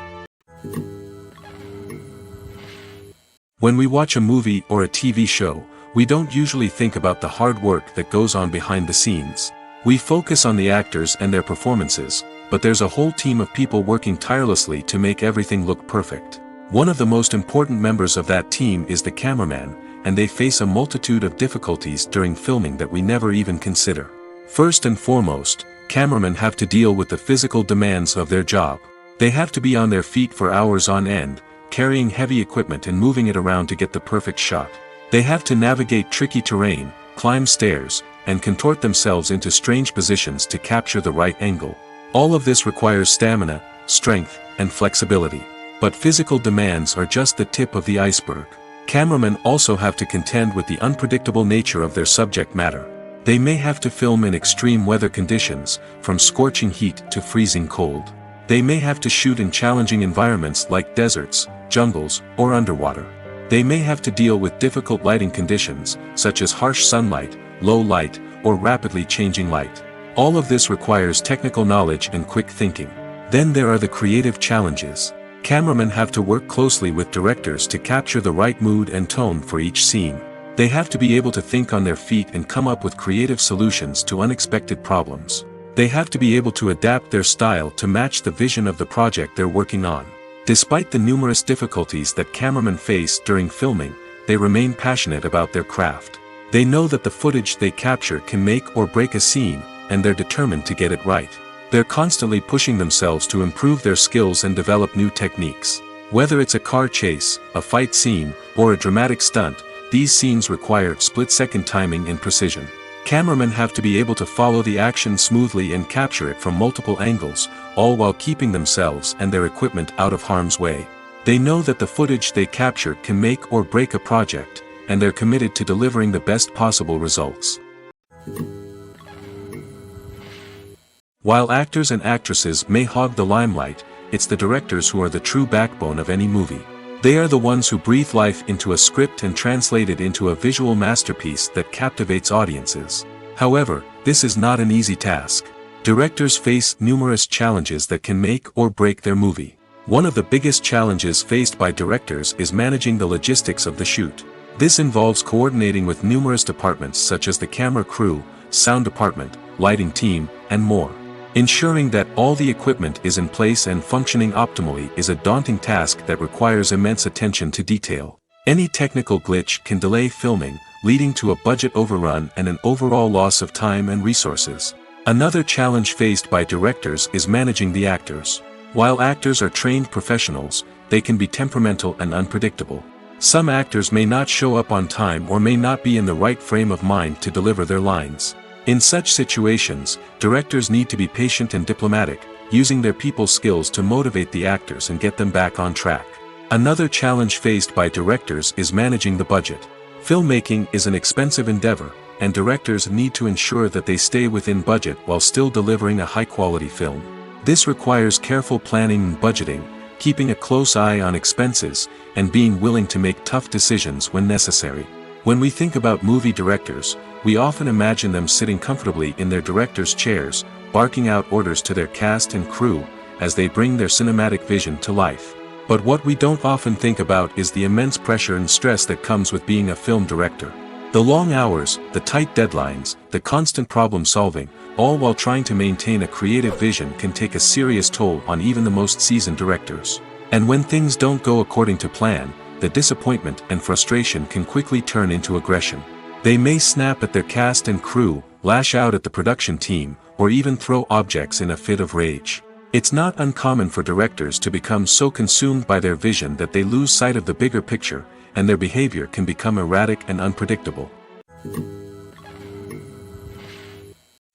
When we watch a movie or a TV show, we don't usually think about the hard work that goes on behind the scenes. We focus on the actors and their performances, but there's a whole team of people working tirelessly to make everything look perfect. One of the most important members of that team is the cameraman, and they face a multitude of difficulties during filming that we never even consider. First and foremost, cameramen have to deal with the physical demands of their job. They have to be on their feet for hours on end, carrying heavy equipment and moving it around to get the perfect shot. They have to navigate tricky terrain, climb stairs, and contort themselves into strange positions to capture the right angle. All of this requires stamina, strength, and flexibility. But physical demands are just the tip of the iceberg. Cameramen also have to contend with the unpredictable nature of their subject matter. They may have to film in extreme weather conditions, from scorching heat to freezing cold. They may have to shoot in challenging environments like deserts, jungles, or underwater. They may have to deal with difficult lighting conditions, such as harsh sunlight, low light, or rapidly changing light. All of this requires technical knowledge and quick thinking. Then there are the creative challenges. Cameramen have to work closely with directors to capture the right mood and tone for each scene. They have to be able to think on their feet and come up with creative solutions to unexpected problems. They have to be able to adapt their style to match the vision of the project they're working on. Despite the numerous difficulties that cameramen face during filming, they remain passionate about their craft. They know that the footage they capture can make or break a scene, and they're determined to get it right. They're constantly pushing themselves to improve their skills and develop new techniques. Whether it's a car chase, a fight scene, or a dramatic stunt, these scenes require split-second timing and precision. Cameramen have to be able to follow the action smoothly and capture it from multiple angles, all while keeping themselves and their equipment out of harm's way. They know that the footage they capture can make or break a project, and they're committed to delivering the best possible results. While actors and actresses may hog the limelight, it's the directors who are the true backbone of any movie. They are the ones who breathe life into a script and translate it into a visual masterpiece that captivates audiences. However, this is not an easy task. Directors face numerous challenges that can make or break their movie. One of the biggest challenges faced by directors is managing the logistics of the shoot. This involves coordinating with numerous departments such as the camera crew, sound department, lighting team, and more. Ensuring that all the equipment is in place and functioning optimally is a daunting task that requires immense attention to detail. Any technical glitch can delay filming, leading to a budget overrun and an overall loss of time and resources. Another challenge faced by directors is managing the actors. While actors are trained professionals, they can be temperamental and unpredictable. Some actors may not show up on time or may not be in the right frame of mind to deliver their lines. In such situations, directors need to be patient and diplomatic, using their people skills to motivate the actors and get them back on track. Another challenge faced by directors is managing the budget. Filmmaking is an expensive endeavor, and directors need to ensure that they stay within budget while still delivering a high-quality film. This requires careful planning and budgeting, keeping a close eye on expenses, and being willing to make tough decisions when necessary. When we think about movie directors, we often imagine them sitting comfortably in their director's chairs, barking out orders to their cast and crew, as they bring their cinematic vision to life. But what we don't often think about is the immense pressure and stress that comes with being a film director. The long hours, the tight deadlines, the constant problem solving, all while trying to maintain a creative vision can take a serious toll on even the most seasoned directors. And when things don't go according to plan, the disappointment and frustration can quickly turn into aggression. They may snap at their cast and crew, lash out at the production team, or even throw objects in a fit of rage. It's not uncommon for directors to become so consumed by their vision that they lose sight of the bigger picture, and their behavior can become erratic and unpredictable.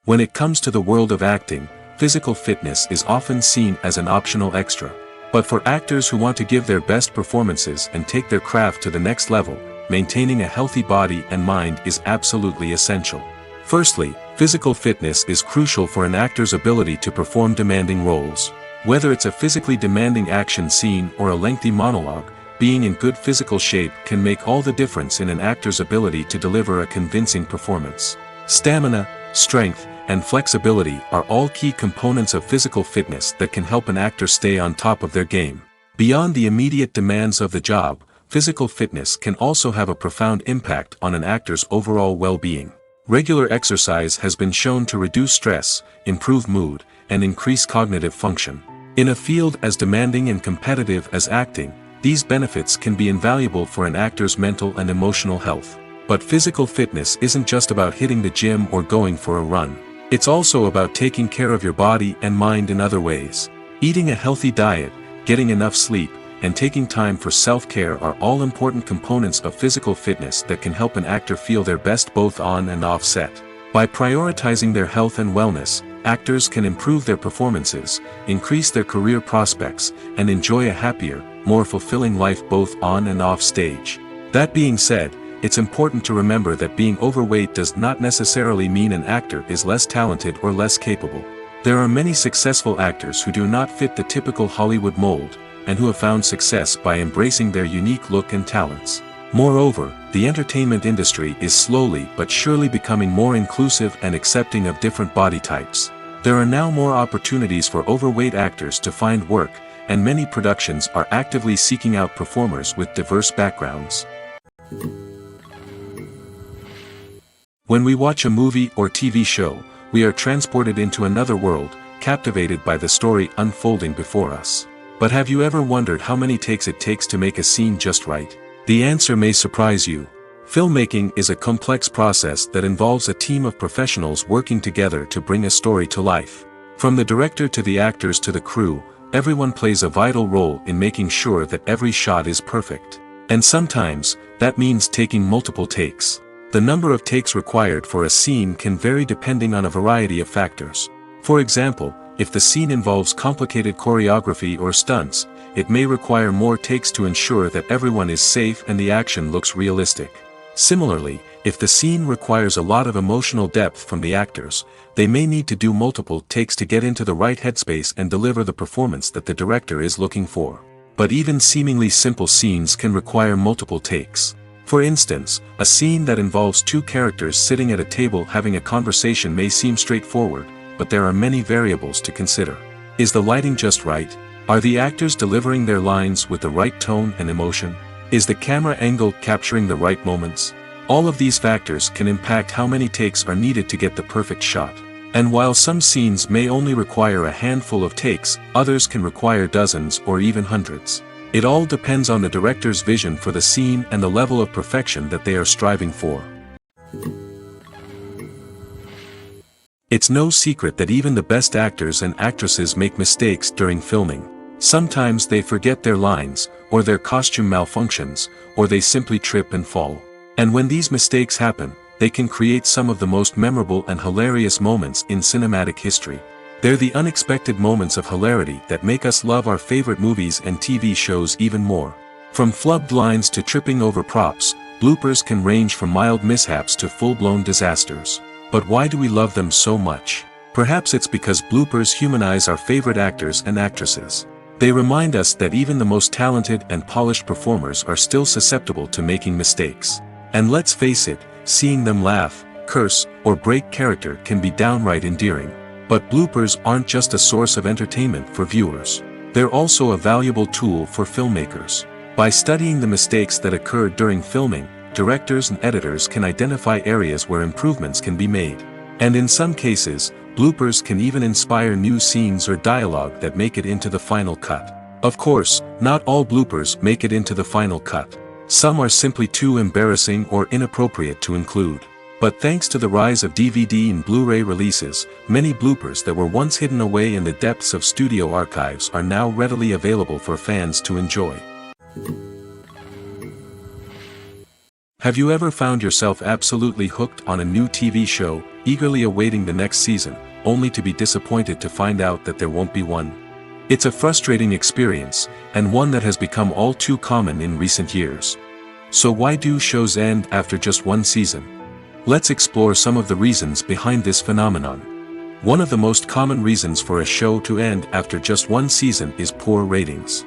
When it comes to the world of acting, physical fitness is often seen as an optional extra. But for actors who want to give their best performances and take their craft to the next level, maintaining a healthy body and mind is absolutely essential. Firstly, physical fitness is crucial for an actor's ability to perform demanding roles. Whether it's a physically demanding action scene or a lengthy monologue, being in good physical shape can make all the difference in an actor's ability to deliver a convincing performance. Stamina, strength, and flexibility are all key components of physical fitness that can help an actor stay on top of their game. Beyond the immediate demands of the job, physical fitness can also have a profound impact on an actor's overall well-being. Regular exercise has been shown to reduce stress, improve mood, and increase cognitive function. In a field as demanding and competitive as acting, these benefits can be invaluable for an actor's mental and emotional health. But physical fitness isn't just about hitting the gym or going for a run. It's also about taking care of your body and mind in other ways. Eating a healthy diet, getting enough sleep, and taking time for self-care are all important components of physical fitness that can help an actor feel their best both on and off set. By prioritizing their health and wellness, actors can improve their performances, increase their career prospects, and enjoy a happier, more fulfilling life both on and off stage. That being said, it's important to remember that being overweight does not necessarily mean an actor is less talented or less capable. There are many successful actors who do not fit the typical Hollywood mold, and who have found success by embracing their unique look and talents. Moreover, the entertainment industry is slowly but surely becoming more inclusive and accepting of different body types. There are now more opportunities for overweight actors to find work, and many productions are actively seeking out performers with diverse backgrounds. When we watch a movie or TV show, we are transported into another world, captivated by the story unfolding before us. But have you ever wondered how many takes it takes to make a scene just right? The answer may surprise you. Filmmaking is a complex process that involves a team of professionals working together to bring a story to life. From the director to the actors to the crew, everyone plays a vital role in making sure that every shot is perfect. And sometimes, that means taking multiple takes. The number of takes required for a scene can vary depending on a variety of factors. For example, if the scene involves complicated choreography or stunts, it may require more takes to ensure that everyone is safe and the action looks realistic. Similarly, if the scene requires a lot of emotional depth from the actors, they may need to do multiple takes to get into the right headspace and deliver the performance that the director is looking for. But even seemingly simple scenes can require multiple takes. For instance, a scene that involves two characters sitting at a table having a conversation may seem straightforward, but there are many variables to consider. Is the lighting just right? Are the actors delivering their lines with the right tone and emotion? Is the camera angle capturing the right moments? All of these factors can impact how many takes are needed to get the perfect shot. And while some scenes may only require a handful of takes, others can require dozens or even hundreds. It all depends on the director's vision for the scene and the level of perfection that they are striving for. It's no secret that even the best actors and actresses make mistakes during filming. Sometimes they forget their lines, or their costume malfunctions, or they simply trip and fall. And when these mistakes happen, they can create some of the most memorable and hilarious moments in cinematic history. They're the unexpected moments of hilarity that make us love our favorite movies and TV shows even more. From flubbed lines to tripping over props, bloopers can range from mild mishaps to full-blown disasters. But why do we love them so much? Perhaps it's because bloopers humanize our favorite actors and actresses. They remind us that even the most talented and polished performers are still susceptible to making mistakes. And let's face it, seeing them laugh, curse, or break character can be downright endearing. But bloopers aren't just a source of entertainment for viewers. They're also a valuable tool for filmmakers. By studying the mistakes that occurred during filming, directors and editors can identify areas where improvements can be made. And in some cases, bloopers can even inspire new scenes or dialogue that make it into the final cut. Of course, not all bloopers make it into the final cut. Some are simply too embarrassing or inappropriate to include. But thanks to the rise of DVD and Blu-ray releases, many bloopers that were once hidden away in the depths of studio archives are now readily available for fans to enjoy. Have you ever found yourself absolutely hooked on a new TV show, eagerly awaiting the next season, only to be disappointed to find out that there won't be one? It's a frustrating experience, and one that has become all too common in recent years. So why do shows end after just one season? Let's explore some of the reasons behind this phenomenon. One of the most common reasons for a show to end after just one season is poor ratings.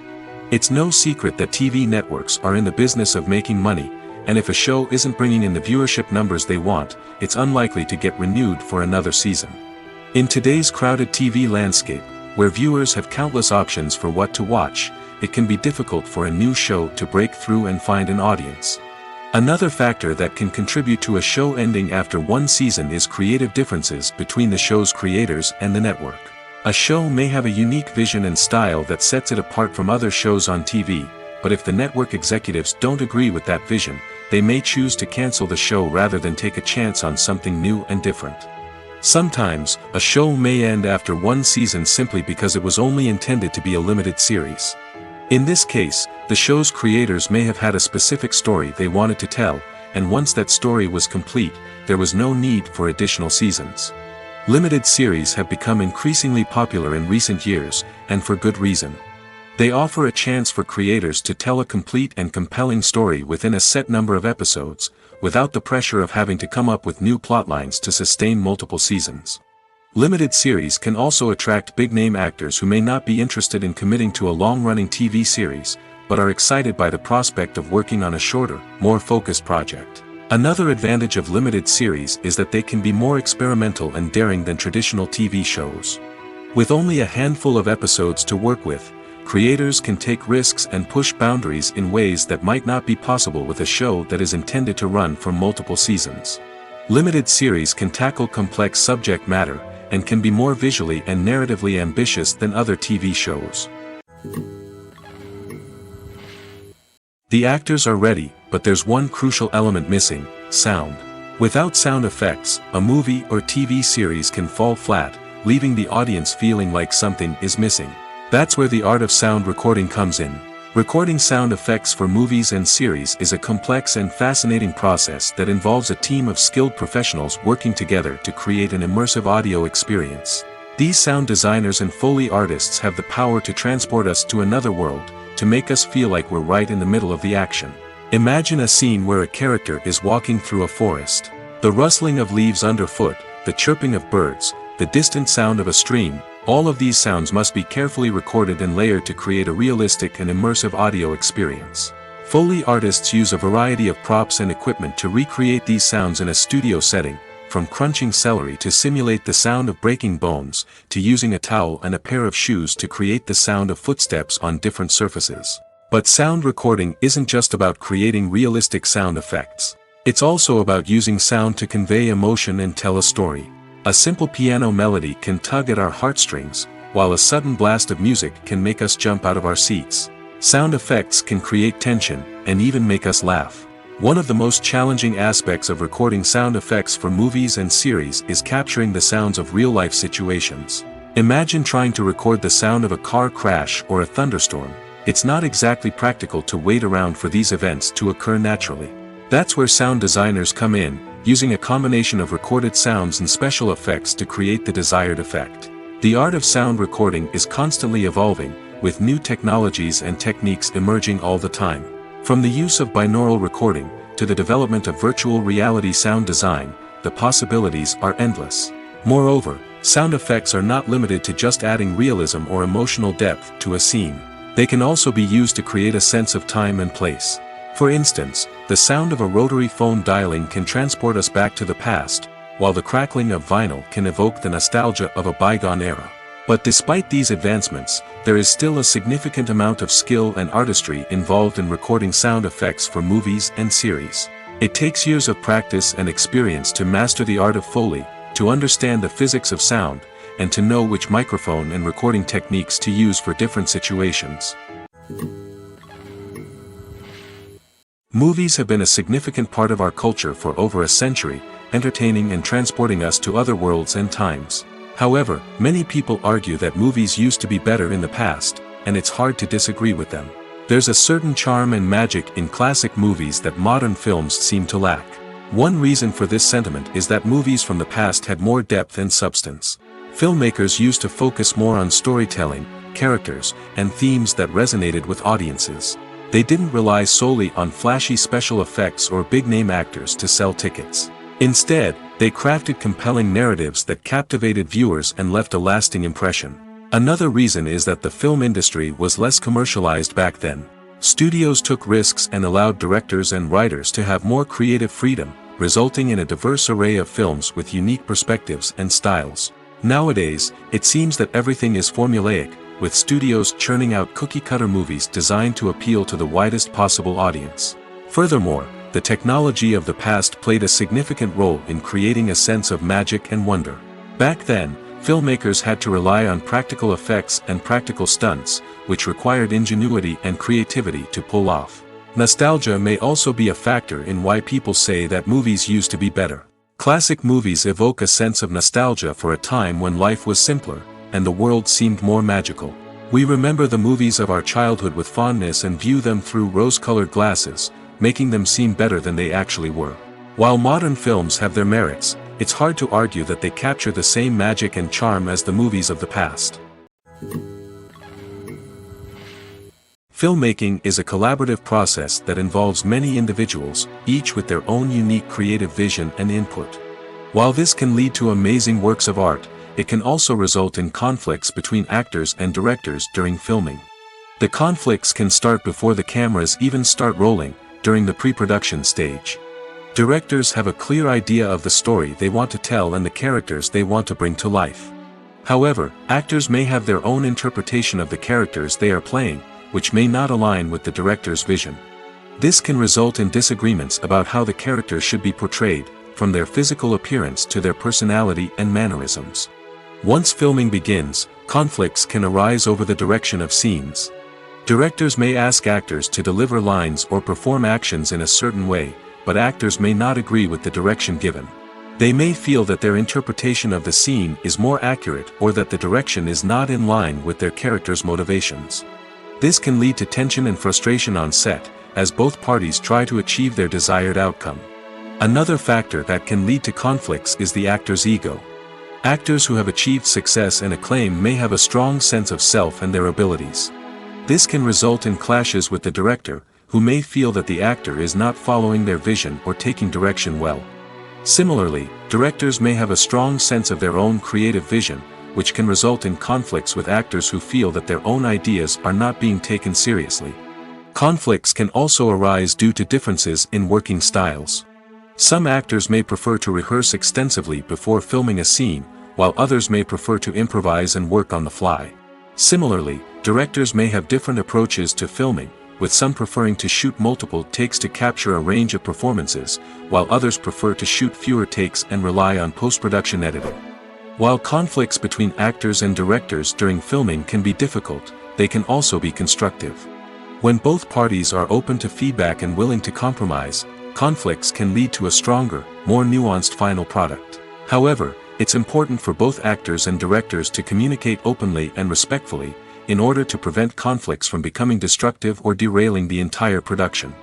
It's no secret that TV networks are in the business of making money, and if a show isn't bringing in the viewership numbers they want, it's unlikely to get renewed for another season. In today's crowded TV landscape, where viewers have countless options for what to watch, it can be difficult for a new show to break through and find an audience. Another factor that can contribute to a show ending after one season is creative differences between the show's creators and the network. A show may have a unique vision and style that sets it apart from other shows on TV, but if the network executives don't agree with that vision, they may choose to cancel the show rather than take a chance on something new and different. Sometimes, a show may end after one season simply because it was only intended to be a limited series. In this case, the show's creators may have had a specific story they wanted to tell, and once that story was complete, there was no need for additional seasons. Limited series have become increasingly popular in recent years, and for good reason. They offer a chance for creators to tell a complete and compelling story within a set number of episodes, without the pressure of having to come up with new plotlines to sustain multiple seasons. Limited series can also attract big-name actors who may not be interested in committing to a long-running TV series, but are excited by the prospect of working on a shorter, more focused project. Another advantage of limited series is that they can be more experimental and daring than traditional TV shows. With only a handful of episodes to work with, creators can take risks and push boundaries in ways that might not be possible with a show that is intended to run for multiple seasons. Limited series can tackle complex subject matter, and can be more visually and narratively ambitious than other TV shows. The actors are ready, but there's one crucial element missing: sound. Without sound effects, a movie or TV series can fall flat, leaving the audience feeling like something is missing. That's where the art of sound recording comes in. Recording sound effects for movies and series is a complex and fascinating process that involves a team of skilled professionals working together to create an immersive audio experience. These sound designers and Foley artists have the power to transport us to another world, to make us feel like we're right in the middle of the action. Imagine a scene where a character is walking through a forest. The rustling of leaves underfoot, the chirping of birds, the distant sound of a stream, all of these sounds must be carefully recorded and layered to create a realistic and immersive audio experience. Foley artists use a variety of props and equipment to recreate these sounds in a studio setting, from crunching celery to simulate the sound of breaking bones, to using a towel and a pair of shoes to create the sound of footsteps on different surfaces. But sound recording isn't just about creating realistic sound effects. It's also about using sound to convey emotion and tell a story. A simple piano melody can tug at our heartstrings, while a sudden blast of music can make us jump out of our seats. Sound effects can create tension, and even make us laugh. One of the most challenging aspects of recording sound effects for movies and series is capturing the sounds of real-life situations. Imagine trying to record the sound of a car crash or a thunderstorm. It's not exactly practical to wait around for these events to occur naturally. That's where sound designers come in, using a combination of recorded sounds and special effects to create the desired effect. The art of sound recording is constantly evolving, with new technologies and techniques emerging all the time. From the use of binaural recording, to the development of virtual reality sound design, the possibilities are endless. Moreover, sound effects are not limited to just adding realism or emotional depth to a scene. They can also be used to create a sense of time and place. For instance, the sound of a rotary phone dialing can transport us back to the past, while the crackling of vinyl can evoke the nostalgia of a bygone era. But despite these advancements, there is still a significant amount of skill and artistry involved in recording sound effects for movies and series. It takes years of practice and experience to master the art of Foley, to understand the physics of sound, and to know which microphone and recording techniques to use for different situations. Movies have been a significant part of our culture for over a century, entertaining and transporting us to other worlds and times. However, many people argue that movies used to be better in the past, and it's hard to disagree with them. There's a certain charm and magic in classic movies that modern films seem to lack. One reason for this sentiment is that movies from the past had more depth and substance. Filmmakers used to focus more on storytelling, characters, and themes that resonated with audiences. They didn't rely solely on flashy special effects or big-name actors to sell tickets. Instead, they crafted compelling narratives that captivated viewers and left a lasting impression. Another reason is that the film industry was less commercialized back then. Studios took risks and allowed directors and writers to have more creative freedom, resulting in a diverse array of films with unique perspectives and styles. Nowadays, it seems that everything is formulaic, with studios churning out cookie-cutter movies designed to appeal to the widest possible audience. Furthermore, the technology of the past played a significant role in creating a sense of magic and wonder. Back then, filmmakers had to rely on practical effects and practical stunts, which required ingenuity and creativity to pull off. Nostalgia may also be a factor in why people say that movies used to be better. Classic movies evoke a sense of nostalgia for a time when life was simpler, and the world seemed more magical. We remember the movies of our childhood with fondness and view them through rose-colored glasses, making them seem better than they actually were. While modern films have their merits, it's hard to argue that they capture the same magic and charm as the movies of the past. Filmmaking is a collaborative process that involves many individuals, each with their own unique creative vision and input. While this can lead to amazing works of art, it can also result in conflicts between actors and directors during filming. The conflicts can start before the cameras even start rolling, during the pre-production stage. Directors have a clear idea of the story they want to tell and the characters they want to bring to life. However, actors may have their own interpretation of the characters they are playing, which may not align with the director's vision. This can result in disagreements about how the characters should be portrayed, from their physical appearance to their personality and mannerisms. Once filming begins, conflicts can arise over the direction of scenes. Directors may ask actors to deliver lines or perform actions in a certain way, but actors may not agree with the direction given. They may feel that their interpretation of the scene is more accurate or that the direction is not in line with their character's motivations. This can lead to tension and frustration on set, as both parties try to achieve their desired outcome. Another factor that can lead to conflicts is the actor's ego. Actors who have achieved success and acclaim may have a strong sense of self and their abilities. This can result in clashes with the director, who may feel that the actor is not following their vision or taking direction well. Similarly, directors may have a strong sense of their own creative vision, which can result in conflicts with actors who feel that their own ideas are not being taken seriously. Conflicts can also arise due to differences in working styles. Some actors may prefer to rehearse extensively before filming a scene, while others may prefer to improvise and work on the fly. Similarly, directors may have different approaches to filming, with some preferring to shoot multiple takes to capture a range of performances, while others prefer to shoot fewer takes and rely on post-production editing. While conflicts between actors and directors during filming can be difficult, they can also be constructive. When both parties are open to feedback and willing to compromise, conflicts can lead to a stronger, more nuanced final product. However, it's important for both actors and directors to communicate openly and respectfully, in order to prevent conflicts from becoming destructive or derailing the entire production.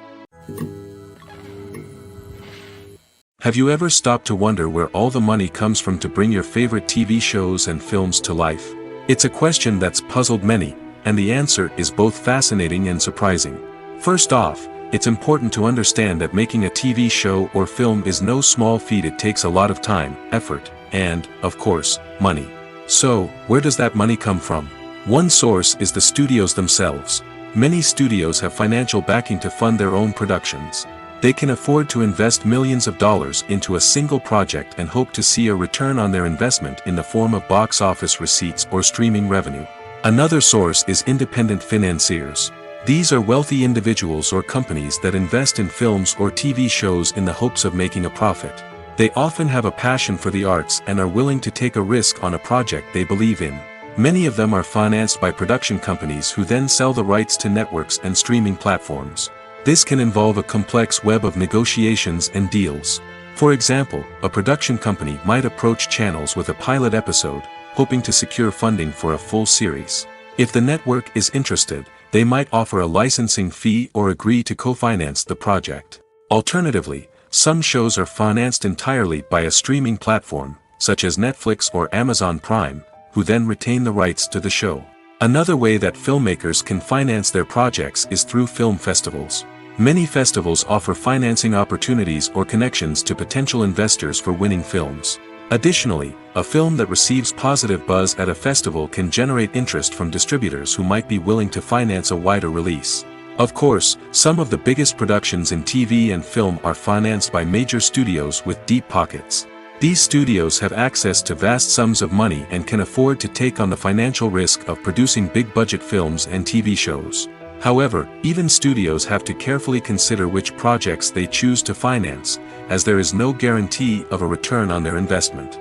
Have you ever stopped to wonder where all the money comes from to bring your favorite TV shows and films to life? It's a question that's puzzled many, and the answer is both fascinating and surprising. First off, it's important to understand that making a TV show or film is no small feat. It takes a lot of time, effort, and, of course, money. So, where does that money come from? One source is the studios themselves. Many studios have financial backing to fund their own productions. They can afford to invest millions of dollars into a single project and hope to see a return on their investment in the form of box office receipts or streaming revenue. Another source is independent financiers. These are wealthy individuals or companies that invest in films or TV shows in the hopes of making a profit. They often have a passion for the arts and are willing to take a risk on a project they believe in. Many of them are financed by production companies who then sell the rights to networks and streaming platforms. This can involve a complex web of negotiations and deals. For example, a production company might approach channels with a pilot episode, hoping to secure funding for a full series. If the network is interested, they might offer a licensing fee or agree to co-finance the project. Alternatively, some shows are financed entirely by a streaming platform, such as Netflix or Amazon Prime, who then retain the rights to the show. Another way that filmmakers can finance their projects is through film festivals. Many festivals offer financing opportunities or connections to potential investors for winning films. Additionally, a film that receives positive buzz at a festival can generate interest from distributors who might be willing to finance a wider release. Of course, some of the biggest productions in TV and film are financed by major studios with deep pockets. These studios have access to vast sums of money and can afford to take on the financial risk of producing big-budget films and TV shows. However, even studios have to carefully consider which projects they choose to finance, as there is no guarantee of a return on their investment.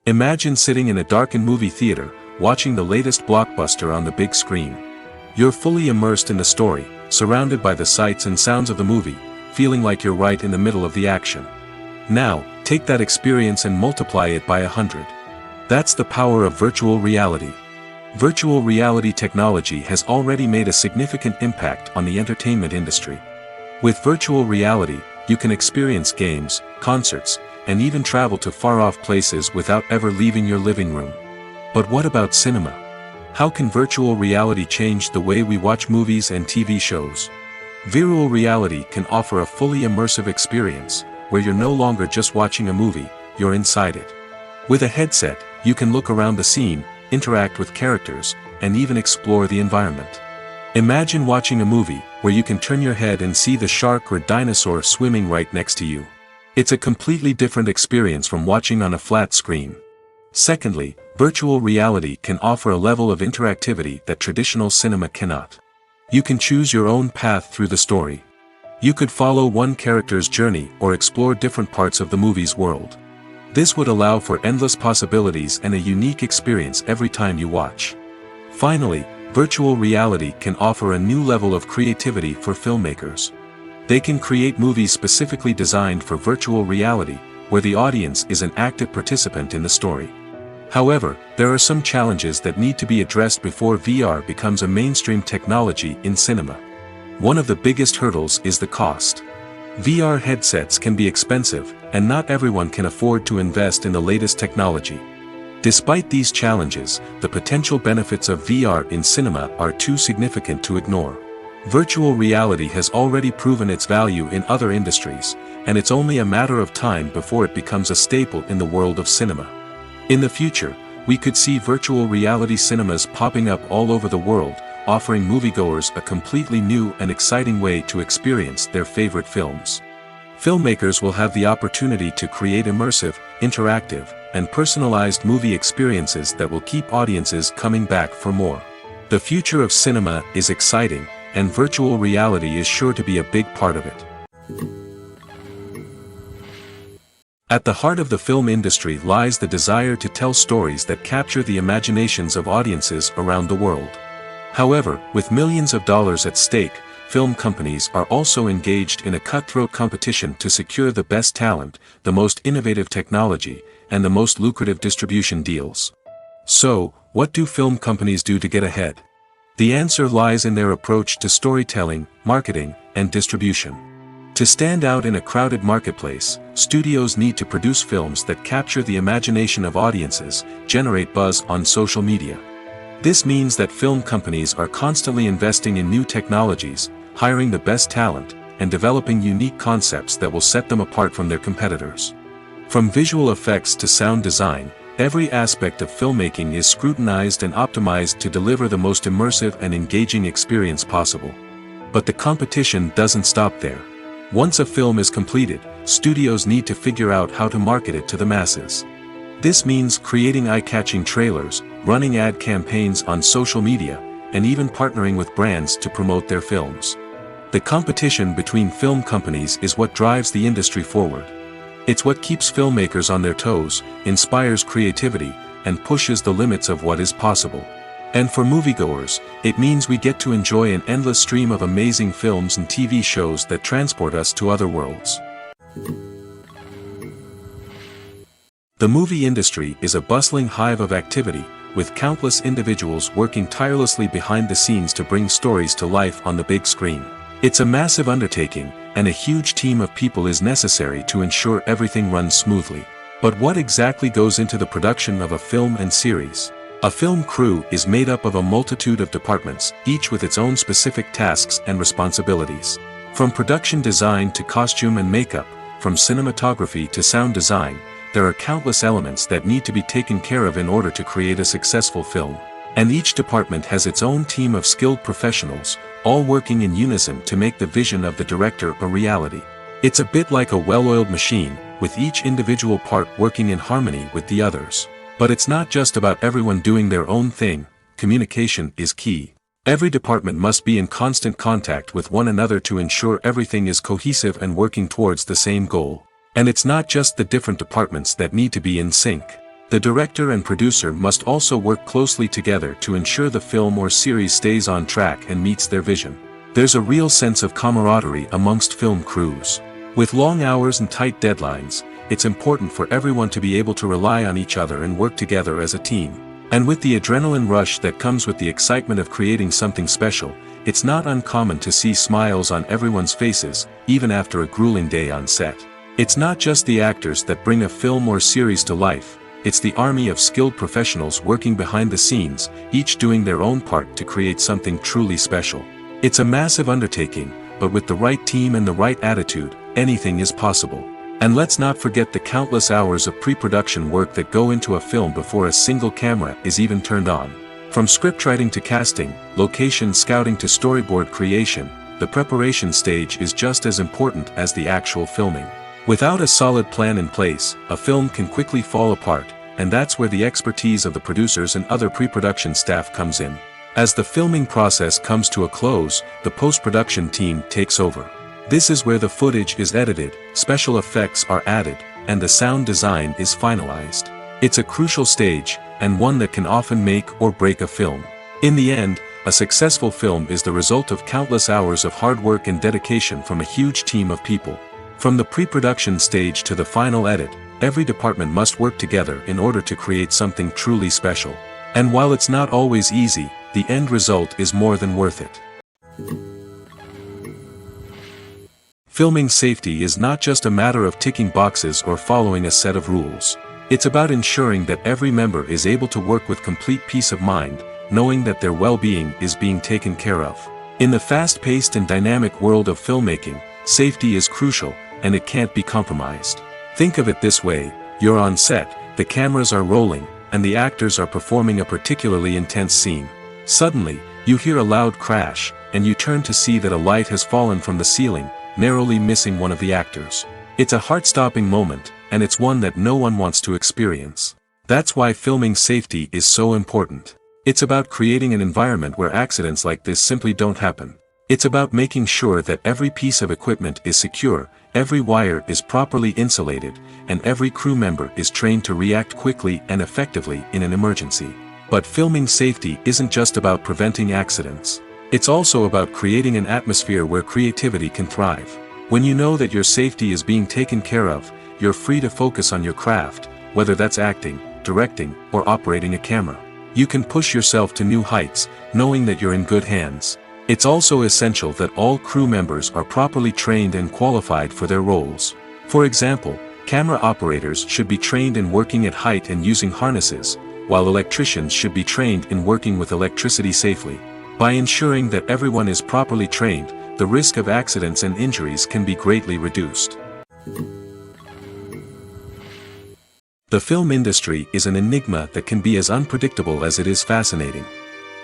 Imagine sitting in a darkened movie theater, watching the latest blockbuster on the big screen. You're fully immersed in the story, surrounded by the sights and sounds of the movie, feeling like you're right in the middle of the action. Now, take that experience and multiply it by 100. That's the power of virtual reality. Virtual reality technology has already made a significant impact on the entertainment industry. With virtual reality, you can experience games, concerts, and even travel to far-off places without ever leaving your living room. But what about cinema? How can virtual reality change the way we watch movies and TV shows? Virtual reality can offer a fully immersive experience, where you're no longer just watching a movie, you're inside it. With a headset, you can look around the scene, interact with characters, and even explore the environment. Imagine watching a movie, where you can turn your head and see the shark or dinosaur swimming right next to you. It's a completely different experience from watching on a flat screen. Secondly, virtual reality can offer a level of interactivity that traditional cinema cannot. You can choose your own path through the story. You could follow one character's journey or explore different parts of the movie's world. This would allow for endless possibilities and a unique experience every time you watch. Finally, virtual reality can offer a new level of creativity for filmmakers. They can create movies specifically designed for virtual reality, where the audience is an active participant in the story. However, there are some challenges that need to be addressed before VR becomes a mainstream technology in cinema. One of the biggest hurdles is the cost. VR headsets can be expensive, and not everyone can afford to invest in the latest technology. Despite these challenges, the potential benefits of VR in cinema are too significant to ignore. Virtual reality has already proven its value in other industries, and it's only a matter of time before it becomes a staple in the world of cinema. In the future, we could see virtual reality cinemas popping up all over the world, offering moviegoers a completely new and exciting way to experience their favorite films. Filmmakers will have the opportunity to create immersive, interactive, and personalized movie experiences that will keep audiences coming back for more. The future of cinema is exciting, and virtual reality is sure to be a big part of it. At the heart of the film industry lies the desire to tell stories that capture the imaginations of audiences around the world. However, with millions of dollars at stake, film companies are also engaged in a cutthroat competition to secure the best talent, the most innovative technology, and the most lucrative distribution deals. So, what do film companies do to get ahead? The answer lies in their approach to storytelling, marketing, and distribution. To stand out in a crowded marketplace, studios need to produce films that capture the imagination of audiences, generate buzz on social media. This means that film companies are constantly investing in new technologies, hiring the best talent, and developing unique concepts that will set them apart from their competitors. From visual effects to sound design, every aspect of filmmaking is scrutinized and optimized to deliver the most immersive and engaging experience possible. But the competition doesn't stop there. Once a film is completed, studios need to figure out how to market it to the masses. This means creating eye-catching trailers, running ad campaigns on social media, and even partnering with brands to promote their films. The competition between film companies is what drives the industry forward. It's what keeps filmmakers on their toes, inspires creativity, and pushes the limits of what is possible. And for moviegoers, it means we get to enjoy an endless stream of amazing films and TV shows that transport us to other worlds. The movie industry is a bustling hive of activity, with countless individuals working tirelessly behind the scenes to bring stories to life on the big screen. It's a massive undertaking, and a huge team of people is necessary to ensure everything runs smoothly. But what exactly goes into the production of a film and series? A film crew is made up of a multitude of departments, each with its own specific tasks and responsibilities. From production design to costume and makeup, from cinematography to sound design, there are countless elements that need to be taken care of in order to create a successful film. And each department has its own team of skilled professionals, all working in unison to make the vision of the director a reality. It's a bit like a well-oiled machine, with each individual part working in harmony with the others. But it's not just about everyone doing their own thing. Communication is key. Every department must be in constant contact with one another to ensure everything is cohesive and working towards the same goal. And it's not just the different departments that need to be in sync. The director and producer must also work closely together to ensure the film or series stays on track and meets their vision. There's a real sense of camaraderie amongst film crews. With long hours and tight deadlines, it's important for everyone to be able to rely on each other and work together as a team. And with the adrenaline rush that comes with the excitement of creating something special, it's not uncommon to see smiles on everyone's faces, even after a grueling day on set. It's not just the actors that bring a film or series to life, it's the army of skilled professionals working behind the scenes, each doing their own part to create something truly special. It's a massive undertaking, but with the right team and the right attitude, anything is possible. And let's not forget the countless hours of pre-production work that go into a film before a single camera is even turned on. From scriptwriting to casting, location scouting to storyboard creation, the preparation stage is just as important as the actual filming. Without a solid plan in place, a film can quickly fall apart, and that's where the expertise of the producers and other pre-production staff comes in. As the filming process comes to a close, the post-production team takes over. This is where the footage is edited, special effects are added, and the sound design is finalized. It's a crucial stage, and one that can often make or break a film. In the end, a successful film is the result of countless hours of hard work and dedication from a huge team of people. From the pre-production stage to the final edit, every department must work together in order to create something truly special. And while it's not always easy, the end result is more than worth it. Filming safety is not just a matter of ticking boxes or following a set of rules. It's about ensuring that every member is able to work with complete peace of mind, knowing that their well-being is being taken care of. In the fast-paced and dynamic world of filmmaking, safety is crucial, and it can't be compromised. Think of it this way: you're on set, the cameras are rolling, and the actors are performing a particularly intense scene. Suddenly, you hear a loud crash, and you turn to see that a light has fallen from the ceiling, narrowly missing one of the actors. It's a heart-stopping moment, and it's one that no one wants to experience. That's why filming safety is so important. It's about creating an environment where accidents like this simply don't happen. It's about making sure that every piece of equipment is secure, every wire is properly insulated, and every crew member is trained to react quickly and effectively in an emergency. But filming safety isn't just about preventing accidents. It's also about creating an atmosphere where creativity can thrive. When you know that your safety is being taken care of, you're free to focus on your craft, whether that's acting, directing, or operating a camera. You can push yourself to new heights, knowing that you're in good hands. It's also essential that all crew members are properly trained and qualified for their roles. For example, camera operators should be trained in working at height and using harnesses, while electricians should be trained in working with electricity safely. By ensuring that everyone is properly trained, the risk of accidents and injuries can be greatly reduced. The film industry is an enigma that can be as unpredictable as it is fascinating.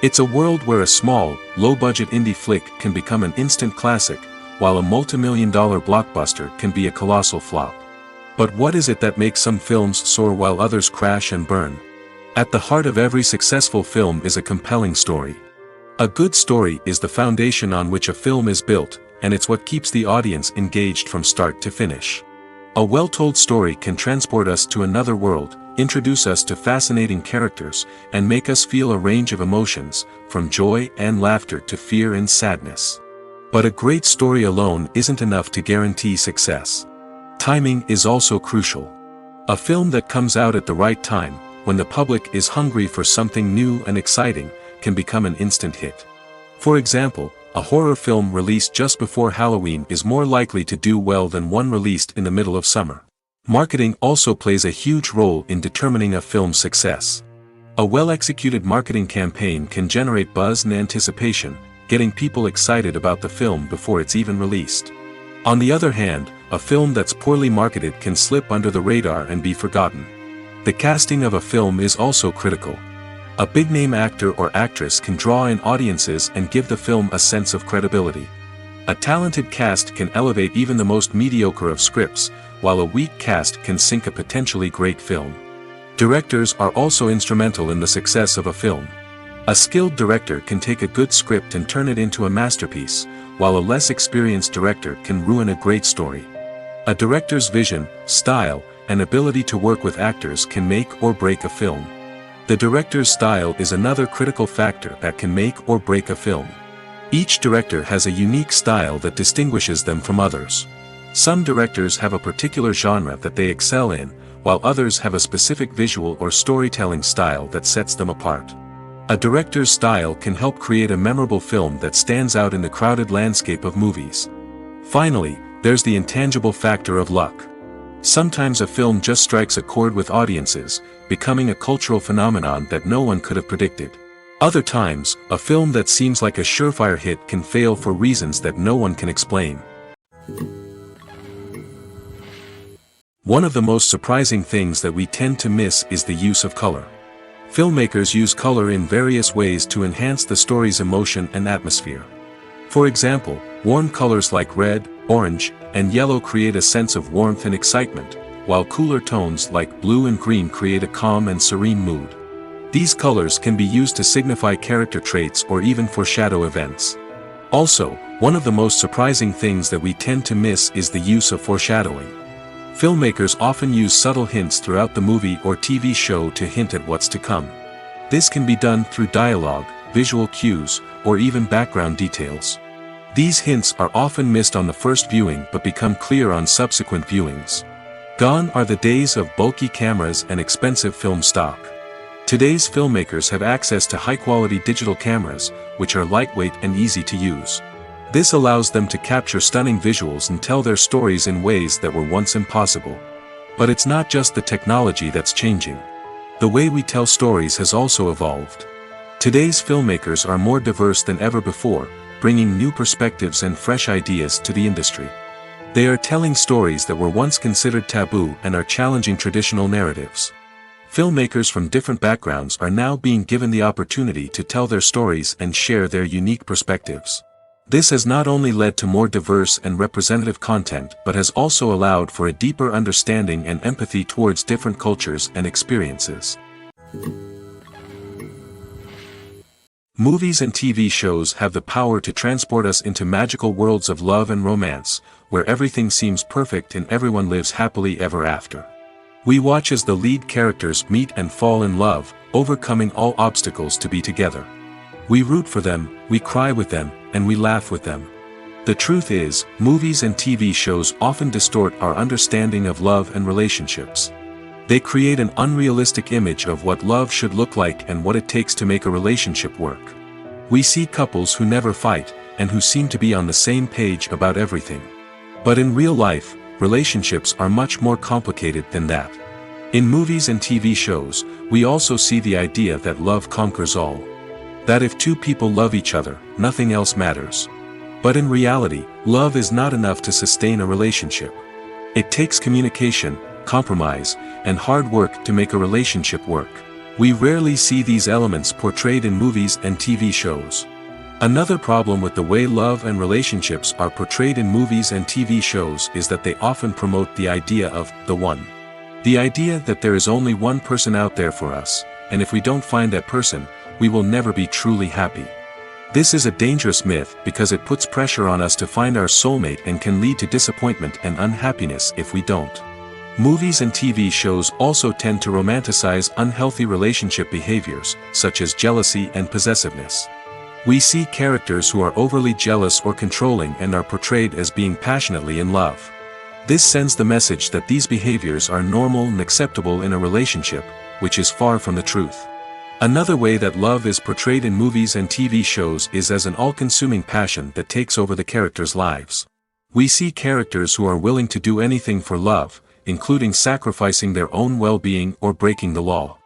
It's a world where a small, low-budget indie flick can become an instant classic, while a multi-million-dollar blockbuster can be a colossal flop. But what is it that makes some films soar while others crash and burn? At the heart of every successful film is a compelling story. A good story is the foundation on which a film is built, and it's what keeps the audience engaged from start to finish. A well-told story can transport us to another world, introduce us to fascinating characters, and make us feel a range of emotions, from joy and laughter to fear and sadness. But a great story alone isn't enough to guarantee success. Timing is also crucial. A film that comes out at the right time, when the public is hungry for something new and exciting, can become an instant hit. For example, a horror film released just before Halloween is more likely to do well than one released in the middle of summer. Marketing also plays a huge role in determining a film's success. A well-executed marketing campaign can generate buzz and anticipation, getting people excited about the film before it's even released. On the other hand, a film that's poorly marketed can slip under the radar and be forgotten. The casting of a film is also critical. A big-name actor or actress can draw in audiences and give the film a sense of credibility. A talented cast can elevate even the most mediocre of scripts, while a weak cast can sink a potentially great film. Directors are also instrumental in the success of a film. A skilled director can take a good script and turn it into a masterpiece, while a less experienced director can ruin a great story. A director's vision, style, and ability to work with actors can make or break a film. The director's style is another critical factor that can make or break a film. Each director has a unique style that distinguishes them from others. Some directors have a particular genre that they excel in, while others have a specific visual or storytelling style that sets them apart. A director's style can help create a memorable film that stands out in the crowded landscape of movies. Finally, there's the intangible factor of luck. Sometimes a film just strikes a chord with audiences, becoming a cultural phenomenon that no one could have predicted. Other times, a film that seems like a surefire hit can fail for reasons that no one can explain. One of the most surprising things that we tend to miss is the use of color. Filmmakers use color in various ways to enhance the story's emotion and atmosphere. For example, warm colors like red, orange, and yellow create a sense of warmth and excitement, while cooler tones like blue and green create a calm and serene mood. These colors can be used to signify character traits or even foreshadow events. Also, one of the most surprising things that we tend to miss is the use of foreshadowing. Filmmakers often use subtle hints throughout the movie or TV show to hint at what's to come. This can be done through dialogue, visual cues, or even background details. These hints are often missed on the first viewing but become clear on subsequent viewings. Gone are the days of bulky cameras and expensive film stock. Today's filmmakers have access to high-quality digital cameras, which are lightweight and easy to use. This allows them to capture stunning visuals and tell their stories in ways that were once impossible. But it's not just the technology that's changing. The way we tell stories has also evolved. Today's filmmakers are more diverse than ever before, bringing new perspectives and fresh ideas to the industry. They are telling stories that were once considered taboo and are challenging traditional narratives. Filmmakers from different backgrounds are now being given the opportunity to tell their stories and share their unique perspectives. This has not only led to more diverse and representative content but has also allowed for a deeper understanding and empathy towards different cultures and experiences. Movies and TV shows have the power to transport us into magical worlds of love and romance, where everything seems perfect and everyone lives happily ever after. We watch as the lead characters meet and fall in love, overcoming all obstacles to be together. We root for them, we cry with them, and we laugh with them. The truth is, movies and TV shows often distort our understanding of love and relationships. They create an unrealistic image of what love should look like and what it takes to make a relationship work. We see couples who never fight, and who seem to be on the same page about everything. But in real life, relationships are much more complicated than that. In movies and TV shows, we also see the idea that love conquers all. That if two people love each other, nothing else matters. But in reality, love is not enough to sustain a relationship. It takes communication, compromise, and hard work to make a relationship work. We rarely see these elements portrayed in movies and TV shows. Another problem with the way love and relationships are portrayed in movies and TV shows is that they often promote the idea of the one. The idea that there is only one person out there for us, and if we don't find that person, we will never be truly happy. This is a dangerous myth because it puts pressure on us to find our soulmate and can lead to disappointment and unhappiness if we don't. Movies and TV shows also tend to romanticize unhealthy relationship behaviors, such as jealousy and possessiveness. We see characters who are overly jealous or controlling and are portrayed as being passionately in love. This sends the message that these behaviors are normal and acceptable in a relationship, which is far from the truth. Another way that love is portrayed in movies and TV shows is as an all-consuming passion that takes over the characters' lives. We see characters who are willing to do anything for love, including sacrificing their own well-being or breaking the law.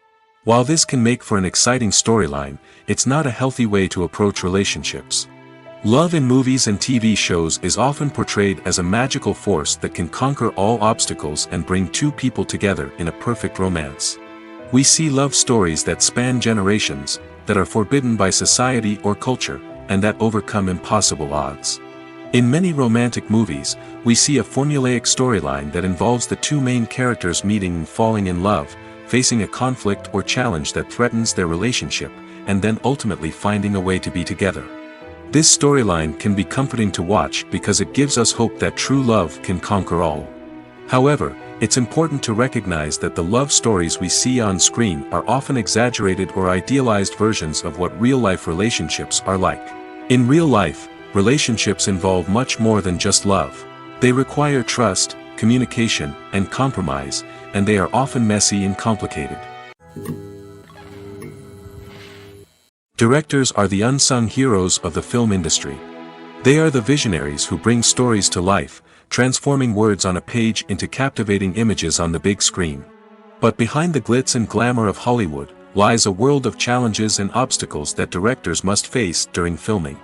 While this can make for an exciting storyline, it's not a healthy way to approach relationships. Love in movies and TV shows is often portrayed as a magical force that can conquer all obstacles and bring two people together in a perfect romance. We see love stories that span generations, that are forbidden by society or culture, and that overcome impossible odds. In many romantic movies, we see a formulaic storyline that involves the two main characters meeting and falling in love, facing a conflict or challenge that threatens their relationship, and then ultimately finding a way to be together. This storyline can be comforting to watch because it gives us hope that true love can conquer all. However, it's important to recognize that the love stories we see on screen are often exaggerated or idealized versions of what real-life relationships are like. In real life, relationships involve much more than just love. They require trust, communication, and compromise, and they are often messy and complicated. Directors are the unsung heroes of the film industry. They are the visionaries who bring stories to life, transforming words on a page into captivating images on the big screen. But behind the glitz and glamour of Hollywood, lies a world of challenges and obstacles that directors must face during filming.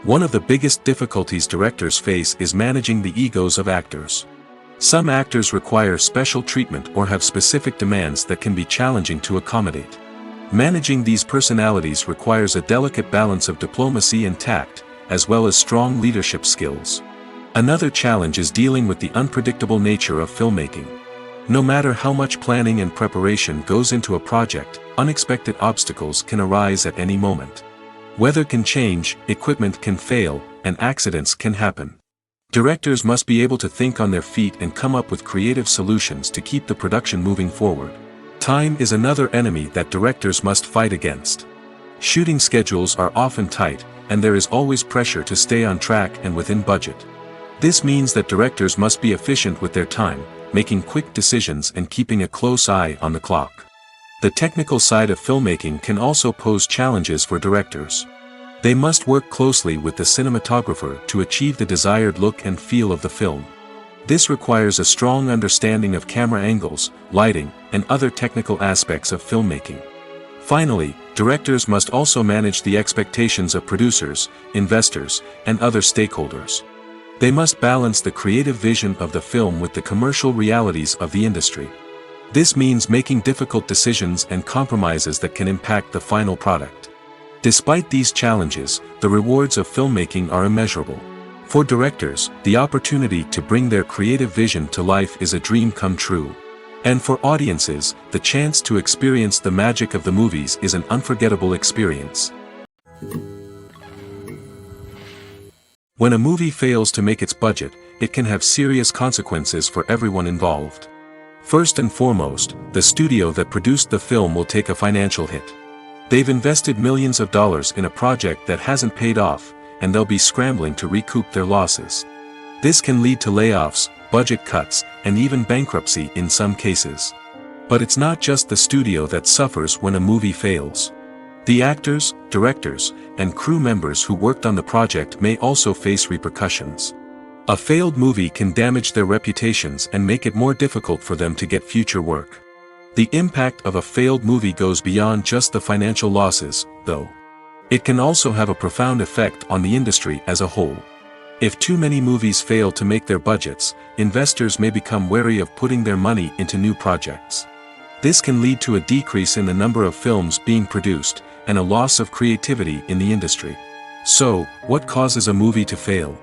One of the biggest difficulties directors face is managing the egos of actors. Some actors require special treatment or have specific demands that can be challenging to accommodate. Managing these personalities requires a delicate balance of diplomacy and tact, as well as strong leadership skills. Another challenge is dealing with the unpredictable nature of filmmaking. No matter how much planning and preparation goes into a project, unexpected obstacles can arise at any moment. Weather can change, equipment can fail, and accidents can happen. Directors must be able to think on their feet and come up with creative solutions to keep the production moving forward. Time is another enemy that directors must fight against. Shooting schedules are often tight, and there is always pressure to stay on track and within budget. This means that directors must be efficient with their time, making quick decisions and keeping a close eye on the clock. The technical side of filmmaking can also pose challenges for directors. They must work closely with the cinematographer to achieve the desired look and feel of the film. This requires a strong understanding of camera angles, lighting, and other technical aspects of filmmaking. Finally, directors must also manage the expectations of producers, investors, and other stakeholders. They must balance the creative vision of the film with the commercial realities of the industry. This means making difficult decisions and compromises that can impact the final product. Despite these challenges, the rewards of filmmaking are immeasurable. For directors, the opportunity to bring their creative vision to life is a dream come true. And for audiences, the chance to experience the magic of the movies is an unforgettable experience. When a movie fails to make its budget, it can have serious consequences for everyone involved. First and foremost, the studio that produced the film will take a financial hit. They've invested millions of dollars in a project that hasn't paid off, and they'll be scrambling to recoup their losses. This can lead to layoffs, budget cuts, and even bankruptcy in some cases. But it's not just the studio that suffers when a movie fails. The actors, directors, and crew members who worked on the project may also face repercussions. A failed movie can damage their reputations and make it more difficult for them to get future work. The impact of a failed movie goes beyond just the financial losses, though. It can also have a profound effect on the industry as a whole. If too many movies fail to make their budgets, investors may become wary of putting their money into new projects. This can lead to a decrease in the number of films being produced, and a loss of creativity in the industry. So, what causes a movie to fail?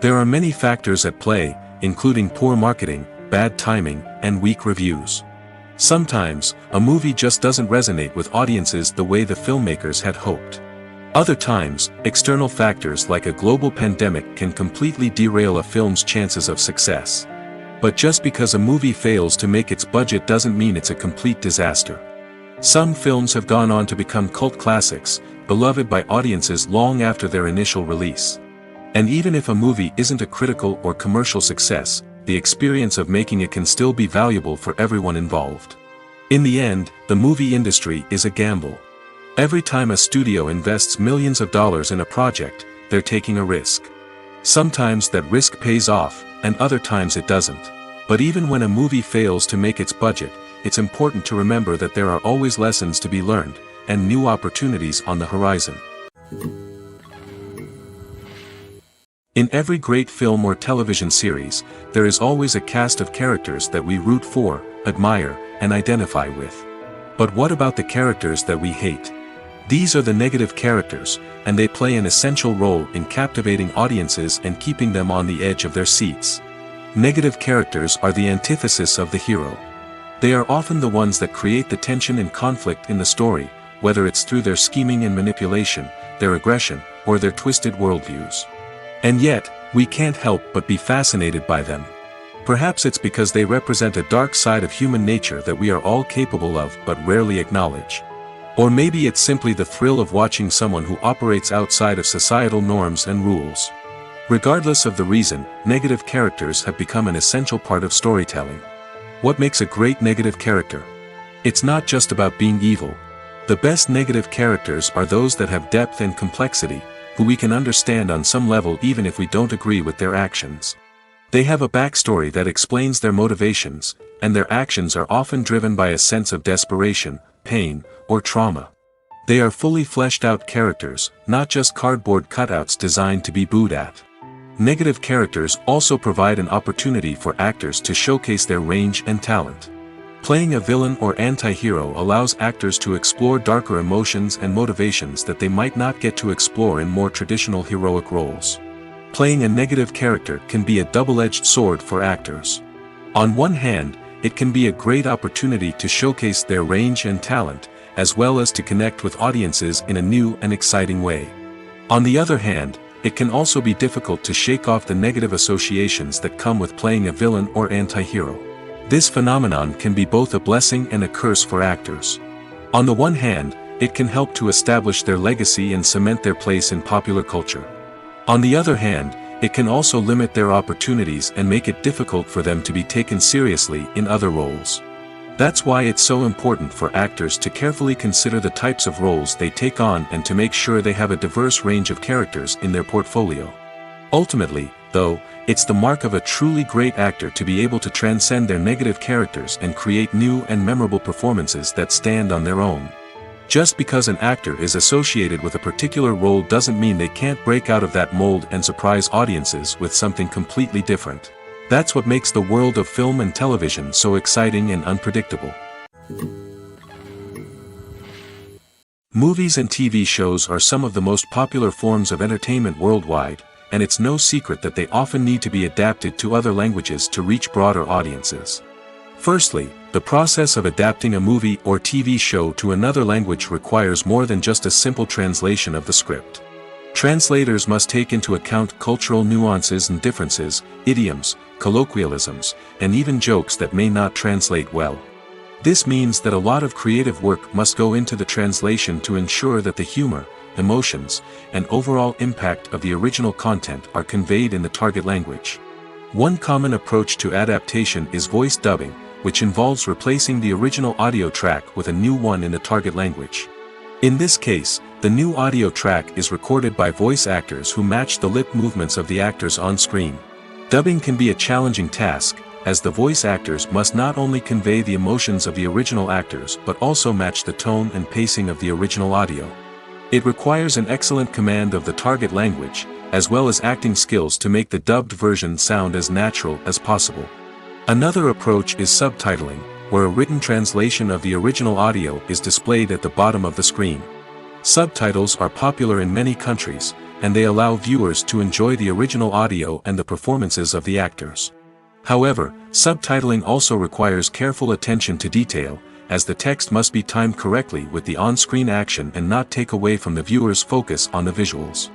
There are many factors at play, including poor marketing, bad timing, and weak reviews. Sometimes, a movie just doesn't resonate with audiences the way the filmmakers had hoped. Other times, external factors like a global pandemic can completely derail a film's chances of success. But just because a movie fails to make its budget doesn't mean it's a complete disaster. Some films have gone on to become cult classics, beloved by audiences long after their initial release. And even if a movie isn't a critical or commercial success, the experience of making it can still be valuable for everyone involved. In the end, the movie industry is a gamble. Every time a studio invests millions of dollars in a project, they're taking a risk. Sometimes that risk pays off, and other times it doesn't. But even when a movie fails to make its budget, it's important to remember that there are always lessons to be learned, and new opportunities on the horizon. In every great film or television series, there is always a cast of characters that we root for, admire, and identify with. But what about the characters that we hate? These are the negative characters, and they play an essential role in captivating audiences and keeping them on the edge of their seats. Negative characters are the antithesis of the hero. They are often the ones that create the tension and conflict in the story, whether it's through their scheming and manipulation, their aggression, or their twisted worldviews. And yet, we can't help but be fascinated by them. Perhaps it's because they represent a dark side of human nature that we are all capable of but rarely acknowledge. Or maybe it's simply the thrill of watching someone who operates outside of societal norms and rules. Regardless of the reason, negative characters have become an essential part of storytelling. What makes a great negative character? It's not just about being evil. The best negative characters are those that have depth and complexity, who we can understand on some level even if we don't agree with their actions. They have a backstory that explains their motivations, and their actions are often driven by a sense of desperation, pain, or trauma. They are fully fleshed out characters, not just cardboard cutouts designed to be booed at. Negative characters also provide an opportunity for actors to showcase their range and talent. Playing a villain or anti-hero allows actors to explore darker emotions and motivations that they might not get to explore in more traditional heroic roles. Playing a negative character can be a double-edged sword for actors. On one hand, it can be a great opportunity to showcase their range and talent, as well as to connect with audiences in a new and exciting way. On the other hand, it can also be difficult to shake off the negative associations that come with playing a villain or anti-hero. This phenomenon can be both a blessing and a curse for actors. On the one hand, it can help to establish their legacy and cement their place in popular culture. On the other hand, it can also limit their opportunities and make it difficult for them to be taken seriously in other roles. That's why it's so important for actors to carefully consider the types of roles they take on and to make sure they have a diverse range of characters in their portfolio. Ultimately, though, it's the mark of a truly great actor to be able to transcend their negative characters and create new and memorable performances that stand on their own. Just because an actor is associated with a particular role doesn't mean they can't break out of that mold and surprise audiences with something completely different. That's what makes the world of film and television so exciting and unpredictable. Movies and TV shows are some of the most popular forms of entertainment worldwide, and it's no secret that they often need to be adapted to other languages to reach broader audiences. Firstly, the process of adapting a movie or TV show to another language requires more than just a simple translation of the script. Translators must take into account cultural nuances and differences, idioms, colloquialisms, and even jokes that may not translate well. This means that a lot of creative work must go into the translation to ensure that the humor, emotions, and overall impact of the original content are conveyed in the target language. One common approach to adaptation is voice dubbing, which involves replacing the original audio track with a new one in the target language. In this case, the new audio track is recorded by voice actors who match the lip movements of the actors on screen. Dubbing can be a challenging task, as the voice actors must not only convey the emotions of the original actors but also match the tone and pacing of the original audio. It requires an excellent command of the target language, as well as acting skills to make the dubbed version sound as natural as possible. Another approach is subtitling, where a written translation of the original audio is displayed at the bottom of the screen. Subtitles are popular in many countries, and they allow viewers to enjoy the original audio and the performances of the actors. However, subtitling also requires careful attention to detail, as the text must be timed correctly with the on-screen action and not take away from the viewer's focus on the visuals.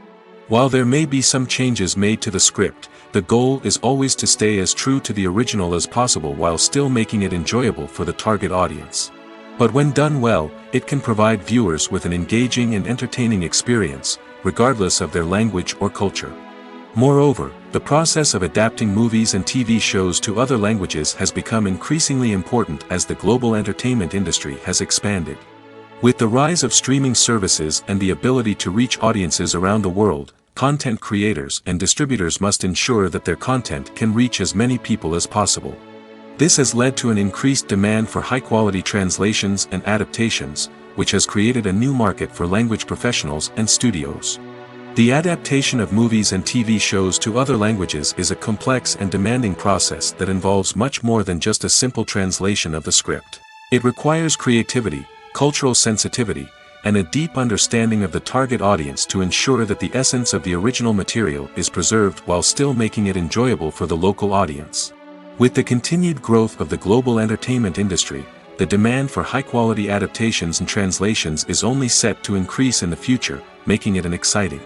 While there may be some changes made to the script, the goal is always to stay as true to the original as possible while still making it enjoyable for the target audience. But when done well, it can provide viewers with an engaging and entertaining experience, regardless of their language or culture. Moreover, the process of adapting movies and TV shows to other languages has become increasingly important as the global entertainment industry has expanded. With the rise of streaming services and the ability to reach audiences around the world, content creators and distributors must ensure that their content can reach as many people as possible. This has led to an increased demand for high-quality translations and adaptations, which has created a new market for language professionals and studios. The adaptation of movies and TV shows to other languages is a complex and demanding process that involves much more than just a simple translation of the script. It requires creativity, cultural sensitivity, and a deep understanding of the target audience to ensure that the essence of the original material is preserved while still making it enjoyable for the local audience. With the continued growth of the global entertainment industry, the demand for high-quality adaptations and translations is only set to increase in the future, making it an exciting